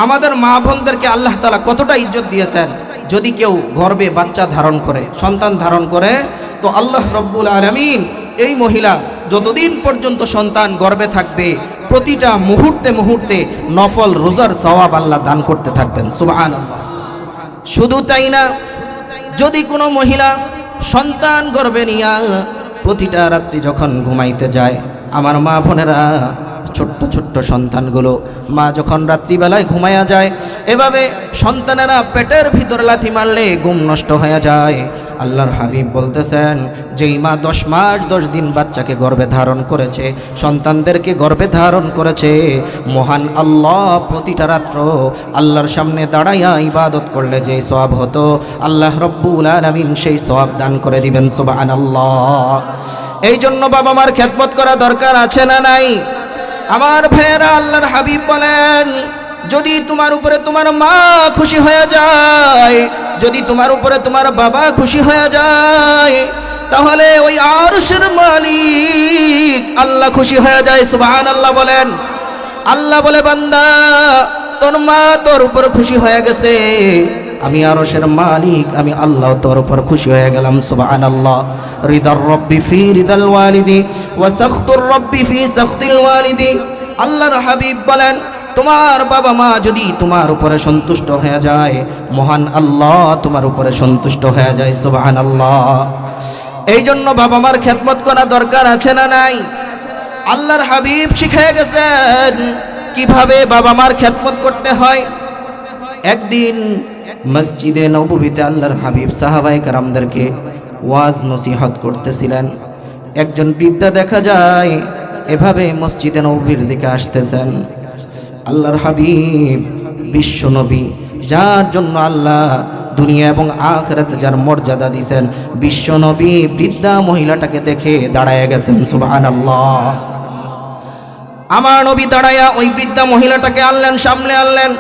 আমাদের মা বোনদেরকে আল্লাহ তাআলা কতটা ইজ্জত দিয়েছেন, যদি কেউ গর্ভে বাচ্চা ধারণ করে, সন্তান ধারণ করে, তো আল্লাহ রব্বুল আলামিন এই মহিলা যতদিন পর্যন্ত সন্তান গর্ভে থাকবে প্রতিটা মুহূর্তে মুহূর্তে নফল রোজার সওয়াব আল্লাহ দান করতে থাকবেন। সুবহানাল্লাহ। শুধু তাই না, যদি কোনো মহিলা সন্তান গর্ভে নিয়া প্রতিটা রাত্রি যখন ঘুমাইতে যায়, আমার মা বোনেরা, ছোট্ট ছোট্ট সন্তানগুলো মা যখন রাত্রিবেলায় ঘুমায়া যায়, এভাবে সন্তানেরা পেটের ভিতর লাথি মারলে ঘুম নষ্ট হয়ে যায়। আল্লাহর হাবিব বলতেছেন, যেই মা 10 মাস 10 দিন বাচ্চাকে গর্ভে ধারণ করেছে, সন্তানদেরকে গর্ভে ধারণ করেছে, মহান আল্লাহ প্রতিটা রাত্র আল্লাহর সামনে দাঁড়াইয়া ইবাদত করলে যে সওয়াব হতো, আল্লাহ রব্বুল আলামিন সেই সওয়াব দান করে দিবেন। সুবহানাল্লাহ। এই জন্য বাবা মার খেদমত করা দরকার আছে না নাই? আমার ভাইয়েরা, আল্লাহর হাবিব বলেন, যদি তোমার উপরে তোমার মা খুশি হয়ে যায়, যদি তোমার উপরে তোমার বাবা খুশি হয়ে যায়, তাহলে ওই আরশের মালিক আল্লাহ খুশি হয়ে যায়। সুবহানাল্লাহ বলেন। আল্লাহ বলে, বান্দা, তোর মা তোর উপর খুশি হয়ে গেছে, আমি আরশের মালিক, আমি আল্লাহ তোর উপর খুশি হয়ে গেলাম। সুবহানাল্লাহ। রিদার রব্বি ফি রিদাল ওয়ালিদি ওয়া সাখতুর রব্বি ফি সাখতিল ওয়ালিদি। আল্লাহর হাবিব বলেন, তোমার বাবা মা যদি তোমার উপরে সন্তুষ্ট হয়ে যায়, মহান আল্লাহ তোমার উপরে সন্তুষ্ট হয়ে যায়। সুবহানাল্লাহ। এই জন্য বাবা মার খেদমত করা দরকার আছে না নাই? আল্লাহর হাবিব শিখিয়ে গেছেন কিভাবে বাবা মার খেদমত করতে হয়। একদিন মসজিদে নববীতে আল্লাহর হাবিব সাহাবায়ে কেরামদেরকে ওয়াজ নসিহত করতেছিলেন। একজন বৃদ্ধা দেখা যায় এভাবে মসজিদে নববীর দিকে আসতেছেন। আল্লাহর হাবিব বিশ্ব নবী, যার জন্য আল্লাহ দুনিয়া এবং আখিরাতে যার মর্যাদা দিয়েছেন, বিশ্ব নবী বৃদ্ধা মহিলাটাকে দেখে দাঁড়ায় গেছেন। সুবহানাল্লাহ। আমার নবী দাঁড়ায়া ওই বৃদ্ধা মহিলাটাকে আনলেন, সামনে আনলেন,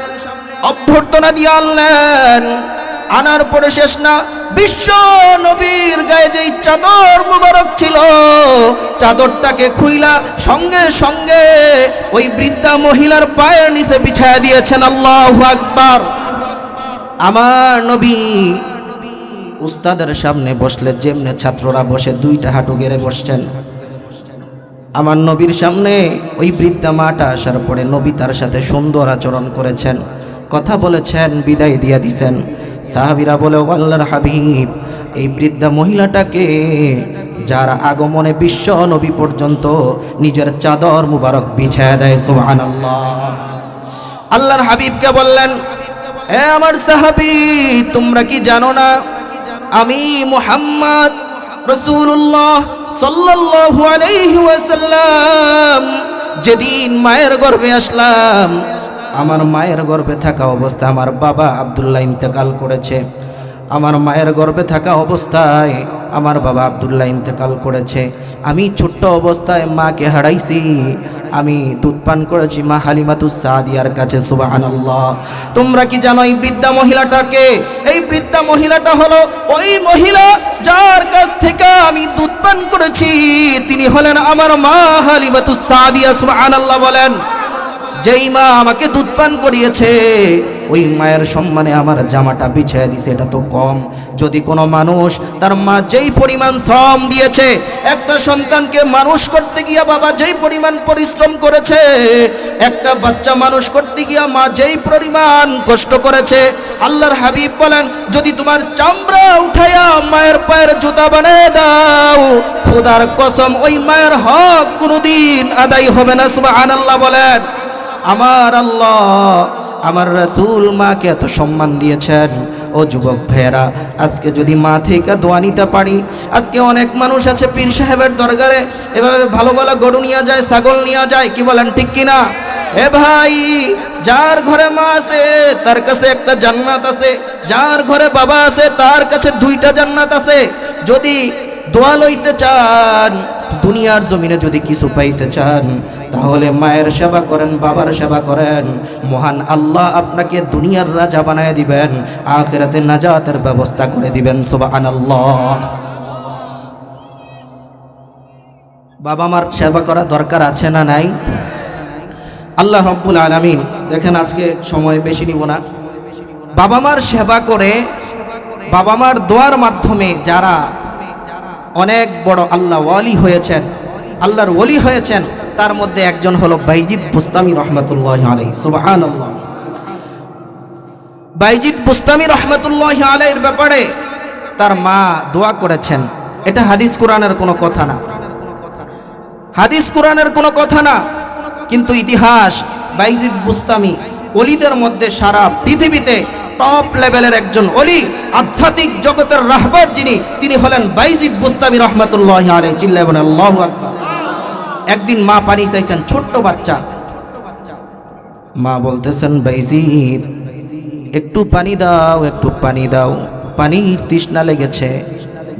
অভ্যর্থনা দিয়ে আনলেন। আনার পরে শেষ না, বিশ্ব নবীর গায়ে যেই চাদর মুবারক ছিল, চাদরটাকে খুইলা সঙ্গে সঙ্গে ওই বৃদ্ধা মহিলার পায়ের নিচে বিছায়া দিয়েছেন। আল্লাহু আকবার। আমার নবী উস্তাদের সামনে বসলে যেমনে ছাত্ররা বসে 2টা হাঁটু গেড়ে বসছেন, আমার নবীর সামনে ওই বৃদ্ধা মাটা আসার পরে নবী তার সাথে সুন্দর আচরণ করেছেন, কথা বলেছেন, বিদায় দিয়া দিছেন। সাহাবীরা বলে, ও আল্লাহর হাবিব, এই বৃদ্ধা মহিলাটাকে যার আগমনে বিশ্ব নবী পর্যন্ত নিজের চাদর মুবারক বিছায়া দেয়। সুবহানাল্লাহ। আল্লাহর হাবিবকে বললেন, এ আমার সাহাবী, তোমরা কি জানো না আমি মুহাম্মদ রাসূলুল্লাহ সাল্লাল্লাহু আলাইহি ওয়াসাল্লাম যেদিন মায়ের গর্ভে আসলাম, আমার মায়ের গর্ভে থাকা অবস্থায় আমার বাবা আব্দুল্লাহ ইন্তেকাল করেছে। আমার মায়ের গর্ভে থাকা অবস্থায় আমার বাবা আব্দুল্লাহ ইন্তেকাল করেছে। আমি ছোট্ট অবস্থায় মাকে হারাইছি। আমি দুধ পান করেছি মা হালিমাতুস সাদিয়ার কাছে। সুবহানাল্লাহ। তোমরা কি জানো এই বৃদ্ধা মহিলাটাকে? এই বৃদ্ধা মহিলাটা হলো ওই মহিলা যার কাছ থেকে আমি দুধ পান করেছি। তিনি হলেন আমার মা হালিমাতুস সাদিয়া। সুবহানাল্লাহ বলেন। যেই মা আমাকে দুধ পান করিয়েছে, ওই মায়ের সম্মানে আমার জামাটা বিছিয়ে দিছে, এটা তো কম। যদি কোনো মানুষ তার মা যেই পরিমাণ শ্রম দিয়েছে, একটা সন্তানকে মানুষ করতে গিয়া বাবা যেই পরিমাণ পরিশ্রম করেছে, একটা বাচ্চা মানুষ করতে গিয়া মা যেই পরিমাণ কষ্ট করেছে, আল্লাহর হাবিব বলেন, যদি তোমার চামড়া উঠাইয়া মায়ের পায়ের জুতা বানিয়ে দাও, খোদার কসম ওই মায়ের হক কোনোদিন আদায় হবে না। সুবহানাল্লাহ বলেন। আমার আল্লাহ, আমার রাসূল মাকে এত সম্মান দিয়েছেন। ও যুবক ভাইয়েরা, আজকে যদি মা থেকে দোয়া নিতে পারি, আজকে অনেক মানুষ আছে পীর সাহেবের দরবারে এভাবে ভালো ভালো গরু নিয়ে যায়, ছাগল নিয়ে যায়, কি বলেন ঠিক কিনা? এ ভাই, যার ঘরে মা আছে তার কাছে একটা জান্নাত আছে, যার ঘরে বাবা আছে তার কাছে 2টা জান্নাত আছে। যদি দোয়া লইতে চান, দুনিয়ার জমিনে যদি কিছু পাইতে চান, তাহলে মায়ের সেবা করেন, বাবার সেবা করেন, মহান আল্লাহ আপনাকে দুনিয়ার রাজা বানায় দিবেন, আখিরাতে নাজাতের ব্যবস্থা করে দিবেন। সুবহানাল্লাহ। বাবা মার সেবা করা দরকার আছে না নাই? আল্লাহ রাব্বুল আলামিন, দেখেন আজকে সময় বেশি নিব না, বাবা মার সেবা করে, বাবা মার দোয়ার মাধ্যমে যারা অনেক বড় আল্লাহ ওয়ালি হয়েছেন, আল্লাহর ওলি হয়েছেন, তার মধ্যে একজন হলো বাইজিদ বুস্তামি রহমতুল্লাহি আলাইহি। সুবহানাল্লাহ। বাইজিদ বুস্তামি রহমতুল্লাহি আলাইহির ব্যাপারে তার মা দোয়া করেছেন। এটা হাদিস কোরআনের কোনো কথা না, হাদিস কোরআনের কোনো কথা না, কিন্তু ইতিহাস বাইজিদ বুস্তামি অলিদের মধ্যে সারা পৃথিবীতে টপ লেভেলের একজন অলি, আধ্যাত্মিক জগতের রাহবার যিনি, তিনি হলেন বাইজিদ বুস্তামি রহমাতুল্লাহি আলাইহি। চিল্লায় বলেন আল্লাহু আকবার। একদিন মা পানি চাইছেন, ছোট্ট বাচ্চা, মা বলতেছেন বাইজিদ একটু পানি দাও, একটু পানি দাও, পানির তৃষ্ণা লেগেছে।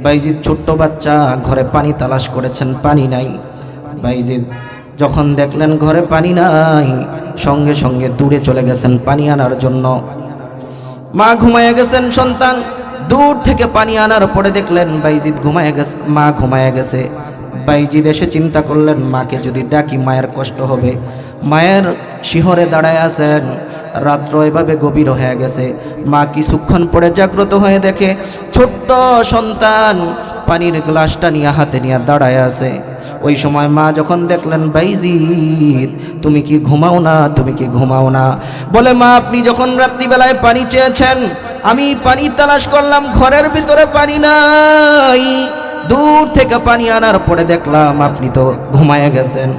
বাইজিদ ছোট্ট বাচ্চা, ঘরে পানি তালাশ করেছেন, পানি নাই। বাইজিদ যখন দেখলেন ঘরে পানি নাই, সঙ্গে সঙ্গে দূরে চলে গেছেন পানি আনার জন্য। মা ঘুমায় গেছেন, সন্তান দূর থেকে পানি আনার পরে দেখলেন বাইজিদ ঘুমায় গেছে, মা ঘুমায় গেছে। বাইজিদ এসে চিন্তা করলেন মাকে যদি ডাকি মায়ের কষ্ট হবে। মায়ের শিহরে দাঁড়ায় আছেন, রাত্র এভাবে গভীর হয়ে গেছে। মা কিছুক্ষণ পরে জাগ্রত হয়ে দেখে ছোট্ট সন্তান পানির গ্লাসটা নিয়ে হাতে নিয়ে দাঁড়ায় আছে। ওই সময় মা যখন দেখলেন বাইজিদ তুমি কি ঘুমাও না, তুমি কি ঘুমাও না? বলে মা আপনি যখন রাত্রিবেলায় পানি চেয়েছেন আমি পানি তালাশ করলাম, ঘরের ভিতরে পানি নাই, দূর থেকে পানি আনার পরে দেখলাম আপনি তো ঘুমায় গেছেন।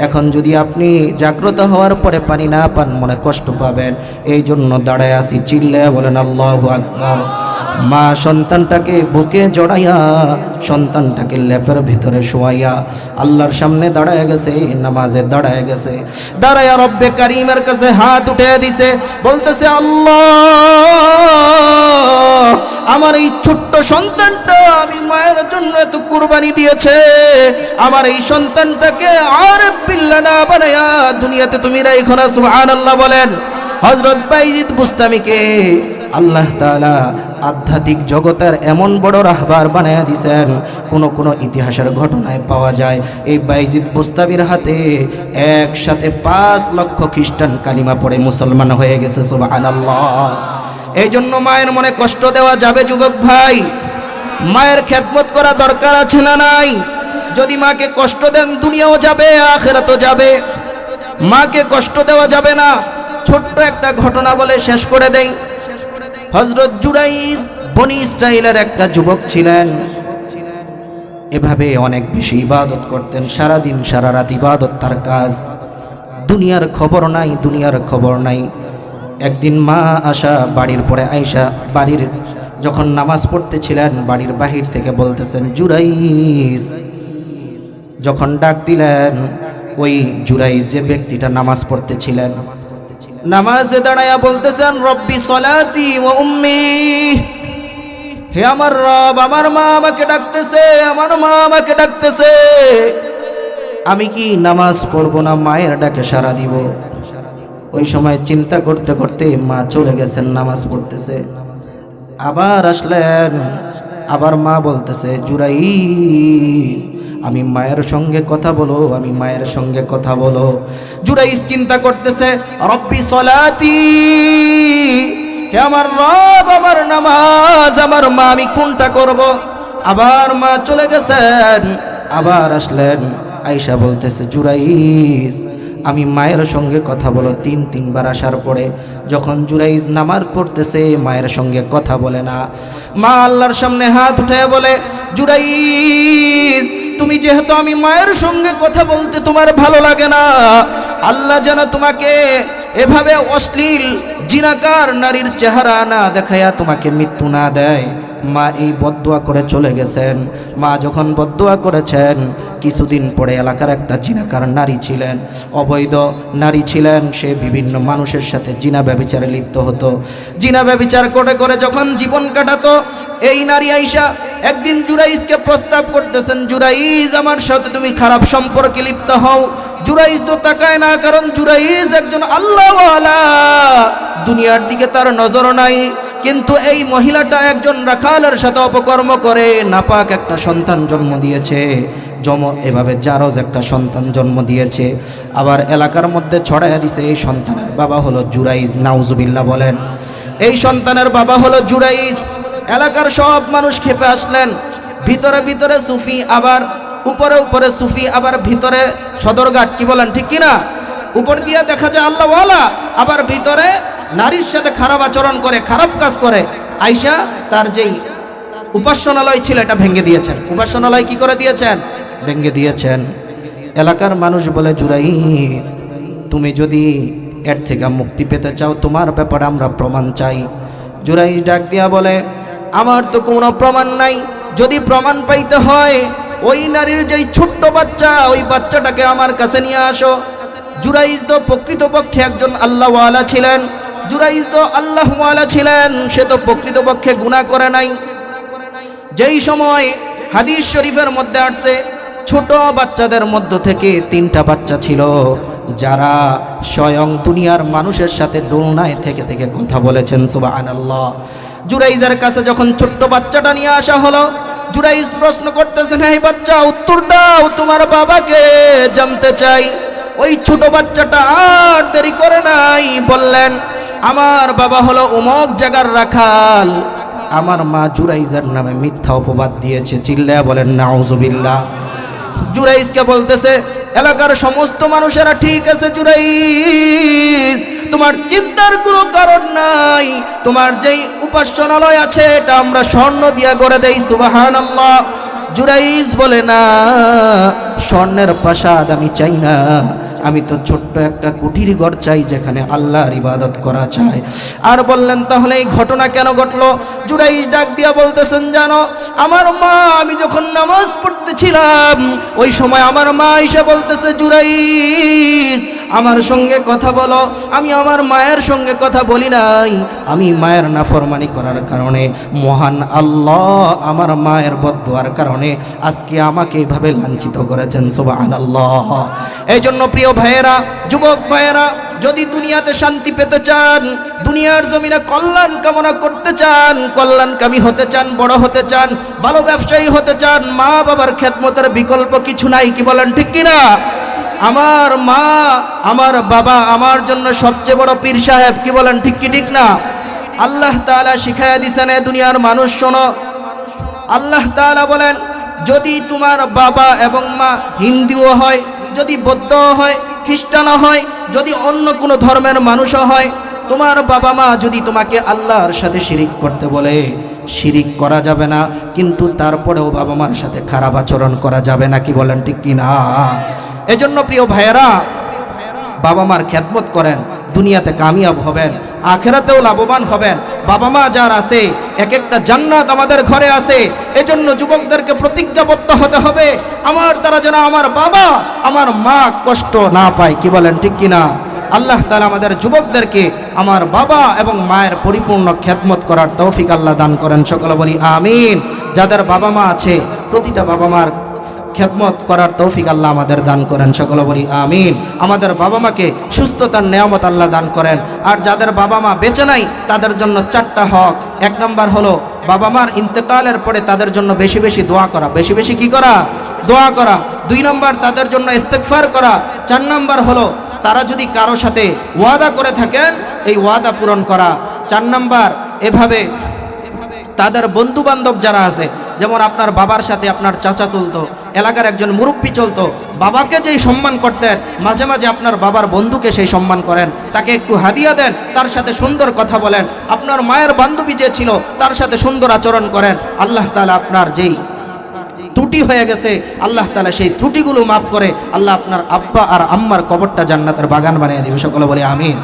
এখন যদি আপনি জাগ্রত হওয়ার পরে পানি না পান মনে কষ্ট পাবেন, এই জন্য দাঁড়ায় আসি। চিল্লায়া বলেন আল্লাহু আকবার। মা সন্তানটাকে বুকে জড়াইয়া, সন্তানটাকে লেপের ভিতরে শোয়াইয়া আল্লাহর সামনে দাঁড়ায় গেছে, নামাজে দাঁড়ায় গেছে। দাঁড়াইয়া রব্বে কারিমের কাছে হাত উঠে দিছে, বলতেছে আল্লাহ আমার এই ছোট্ট সন্তানটা আমি মায়ের জন্য এত কুরবানি দিয়েছে, আমার এই সন্তানটাকে আরেফ বিল্লাহ না বানায়া দুনিয়াতে তুমি রাখো না। সুবহানাল্লাহ বলেন। হযরত বাইজিদ বুস্তামিকে আল্লাহ তাআলা আধ্যাত্মিক জগতের এমন বড় রাহবার বানায়া দিয়েছেন, কোন ইতিহাসের ঘটনায় পাওয়া যায় এই বাইজিদ বুস্তামির হাতে একসাথে 5 লক্ষ খ্রিস্টান কালিমা পড়ে মুসলমান হয়ে গেছে। সুবহানাল্লাহ। এই জন্য মায়ের মনে কষ্ট দেওয়া যাবে যুবক ভাই? মায়ের খেদমত করা দরকার আছে না নাই? যদি মাকে কষ্ট দেন দুনিয়াও যাবে আখিরাতও যাবে, মাকে কষ্ট দেওয়া যাবে না। ছোট্ট একটা ঘটনা বলে শেষ করে দেই। হযরত জুরাইজ বনি ইসরাইলের একটা যুবক ছিলেন, এভাবে অনেক বেশি ইবাদত করতেন, সারা দিন সারা রাত ইবাদত তার কাজ, দুনিয়ার খবর নাই, দুনিয়ার খবর নাই। একদিন মা আশা বাড়ির পরে আয়সা বাড়ির যখন নামাজ পড়তেছিলেন বাড়ির বাহির থেকে বলতেছেন জুরাইজ। যখন ডাক দিলেন ওই জুরাইজ যে ব্যক্তিটা নামাজ পড়তেছিলেন নামাজে দাঁড়ায়া বলতেছেন রব্বি সলাতি ওয়া উম্মি, হে আমার রব আমার মা আমাকে ডাকতেছে, আমার মা আমাকে ডাকতেছে, আমি কি নামাজ পড়বো না মায়ের ডাকে সাড়া দিব? ওই সময় চিন্তা করতে করতে মা চলে গেছেন, নামাজ পড়তেছে। আবার আসলেন, আবার মা বলতেছে জুরাইজ আমি মায়ের সঙ্গে কথা বলো, আমি মায়ের সঙ্গে কথা বলো। জুরাইজ চিন্তা করতেছে রব্বি সলাতি, হে আমার রব আমার নামাজ, আমার মা আমি কোনটা করব? আবার মা চলে গেছেন, আবার আসলেন, আয়েশা বলতেছে জুরাইজ আমি মায়ের সঙ্গে কথা বলো। 3বার আসার পরে যখন জুরাইজ নামাজ পড়তেছে মায়ের সঙ্গে কথা বলে না। মা আল্লাহর সামনে হাত উঠে বলে জুরাইজ তুমি যেহেতু আমি মায়ের সঙ্গে কথা বলতে তোমার ভালো লাগে না, আল্লাহ যেন তোমাকে এভাবে অশ্লীল জিনাকার নারীর চেহারা না দেখায়া তোমাকে মৃত্যু না দেয়। মা এই বদদুয়া করে চলে গেছেন। মা যখন বদদুয়া করেছেন কিছুদিন পরে এলাকার একটা জিনাকার নারী ছিলেন, অবৈধ নারী ছিলেন, সে বিভিন্ন মানুষের সাথে জিনা ব্যভিচারে লিপ্ত হতো। জিনা ব্যভিচার করে করে যখন জীবন কাটাতো এই নারী আয়েশা একদিন জুরাইজকে প্রস্তাব করতেছেন জুরাইজ আমার সাথে তুমি খারাপ সম্পর্কে লিপ্ত হও। জুরাইজ তো তাকায় না, কারণ জুরাইজ একজন আল্লাহওয়ালা, দুনিয়ার দিকে তার নজর নাই। কিন্তু এই মহিলাটা একজন রাখালের সাথে অপকর্ম করে নাপাক একটা সন্তান জন্ম দিয়েছে, এভাবে জারজ একটা সন্তান জন্ম দিয়েছে। আবার এলাকার মধ্যে ছড়াইয়া দিছে এই সন্তানের বাবা হলো জুরাইজ। নাউজুবিল্লাহ বলেন। এই সন্তানের বাবা হলো জুরাইজ। এলাকার সব মানুষ খেপে আসলেন। ভিতরে ভিতরে সুফি, আবার উপরে উপরে সুফি, আবার ভিতরে সদরঘাট, কি বলেন ঠিক কিনা? উপর দিয়ে দেখা যায় আল্লাহওয়ালা, আবার ভিতরে নারীর সাথে খারাপ আচরণ করে, খারাপ কাজ করে। আয়েশা তার যেই উপাসনালয় ছিল এটা ভেঙে দিয়েছেন। উপাসনালয় কি করে দিয়েছেন? ভেঙে দিয়েছেন। এলাকার মানুষ বলে, জুরাইজ তুমি যদি এর থেকে মুক্তি পেতে চাও, তোমার ব্যাপারে আমরা প্রমাণ চাই। জুরাইজ ডাক দিয়া বলে, আমার তো কোনো প্রমাণ নাই, যদি প্রমাণ পাইতে হয় ওই নারীর যেই ছোট্ট বাচ্চা, ওই বাচ্চাটাকে আমার কাছে নিয়ে আসো। জুরাইজ তো প্রকৃতপক্ষে একজন আল্লাহওয়ালা ছিলেন, জুরাইজ তো আল্লাহওয়ালা ছিলেন, সে তো প্রকৃতপক্ষে গুনাহ করে নাই। যেই সময় হাদিস শরীফের মধ্যে আসছে ছোট বাচ্চাদের মধ্য থেকে 3টা বাচ্চা ছিল যারা স্বয়ং দুনিয়ার মানুষের সাথে দোলনায় থেকে থেকে কথা বলেছেন, সুবহানাল্লাহ। জুরাইজের কাছে যখন ছোট্ট বাচ্চাটা নিয়ে আসা হলো, জুরাইজ প্রশ্ন করতেছেন, এই বাচ্চা উত্তর দাও, তোমার বাবাকে জানতে চাই। ওই ছোট বাচ্চাটা আর দেরি করে নাই, বললেন, আমার বাবা হলো অমুক জায়গার রাখাল, আমার মা জুরাইজের নামে মিথ্যা অপবাদ দিয়েছে। চিল্লায়া বলেন নাউজুবিল্লাহ। জুরাইজকে বলতেছে এলাকার সমস্ত মানুষেরা, ঠিক আছে জুরাইজ, তোমার চিন্তার কোনো কারণ নাই, তোমার যেই উপাসনালয় আছে এটা আমরা স্বর্ণ দিয়া করে দেই, সুবহানাল্লাহ। জুরাইজ বলে, না, স্বর্ণের প্রাসাদ আমি চাই না, আমি তো ছোট্ট একটা কুঠির ঘর চাই যেখানে আল্লাহর ইবাদত করা চাই। আর বললেন, তাহলে এই ঘটনা কেন ঘটলো? জুরাইজ ডাক দিয়া বলতেছেন, জানো, আমার মা, আমি যখন নামাজ পড়তেছিলাম ওই সময় আমার মা এসে বলতেছে, জুরাইজ আমার সঙ্গে কথা বলো। আমি আমার মায়ের সঙ্গে কথা বলি নাই, আমি মায়ের নাফরমানি করার কারণে মহান আল্লাহ আমার মায়ের বদদুয়ার কারণে আজকে আমাকে এইভাবে লাঞ্ছিত করেছেন, সুবহানাল্লাহ। এই জন্য প্রিয় ভাইয়েরা, যুবক ভাইয়েরা, যদি দুনিয়াতে শান্তি পেতে চান, দুনিয়ার জমিনে কল্যাণ কামনা করতে চান, কল্যাণকামী হতে চান, বড় হতে চান, ভালো ব্যবসায়ী হতে চান, মা বাবার খেদমতের বিকল্প কিছু নাই, কি বলেন ঠিক কিনা? আমার মা আমার বাবা আমার জন্য সবচেয়ে বড় পীর সাহেব, কি বলেন ঠিক কি ঠিক না? আল্লাহ তাআলা শিখাইয়া দিয়েছেন, দুনিয়ার মানুষ শোনো, আল্লাহ তাআলা বলেন, যদি তোমার বাবা এবং মা হিন্দুও হয়, যদি বৌদ্ধ হয়, খ্রিস্টানও হয়, যদি অন্য কোনো ধর্মের মানুষও হয়, তোমার বাবা মা যদি তোমাকে আল্লাহর সাথে শিরিক করতে বলে, শিরিক করা যাবে না, কিন্তু তারপরেও বাবা মার সাথে খারাপ আচরণ করা যাবে না, কি বলেন ঠিক কি না? এজন্য প্রিয় ভাইয়েরা, বাবা মার খেদমত করেন, দুনিয়াতে কামিয়াব হবেন, আখিরাতেও লাভবান হবেন। বাবা মা যার আছে, এক একটা জান্নাত আমাদের ঘরে আছে। এজন্য যুবকদেরকে প্রতিজ্ঞাবদ্ধ হতে হবে, আমার দ্বারা যেন আমার বাবা আমার মা কষ্ট না পায়, কি বলেন ঠিক কিনা? আল্লাহ তাআলা আমাদের যুবকদেরকে আমার বাবা এবং মায়ের পরিপূর্ণ খেদমত করার তৌফিক আল্লাহ দান করেন, সকলে বলি আমিন। যাদের বাবা মা আছে, প্রতিটা বাবা মার খেদমত করার তৌফিক আল্লাহ আমাদের দান করেন, সকলে বলি আমিন। আমাদের বাবা মাকে সুস্থতার নেয়ামত আল্লাহ দান করেন। আর যাদের বাবা মা বেঁচে নাই, তাদের জন্য 4টা হক। 1 নম্বর হলো বাবা মার ইন্তেকালের পরে তাদের জন্য বেশি বেশি দোয়া করা, বেশি বেশি কি করা? দোয়া করা। 2 নম্বর তাদের জন্য ইস্তেগফার করা। 4 নম্বর হলো তারা যদি কারো সাথে ওয়াদা করে থাকেন, এই ওয়াদা পূরণ করা। 4 নম্বর এভাবে তাদের বন্ধু বান্ধব যারা আছে, যেমন আপনার বাবার সাথে আপনার চাচা চলতো, এলাকার একজন মুরব্বী চলতো, বাবাকে যেই সম্মান করতেন, মাঝে মাঝে আপনার বাবার বন্ধুকে সেই সম্মান করেন, তাকে একটু হাদিয়া দেন, তার সাথে সুন্দর কথা বলেন। আপনার মায়ের বান্ধবী যে ছিল তার সাথে সুন্দর আচরণ করেন। আল্লাহ তাআলা আপনার যেই ত্রুটি হয়ে গেছে, আল্লাহ তাআলা সেই ত্রুটিগুলো মাফ করে আল্লাহ আপনার আব্বা আর আম্মার কবরটা জান্নাতের বাগান বানিয়ে দেবে, সকলে বলে আমিন।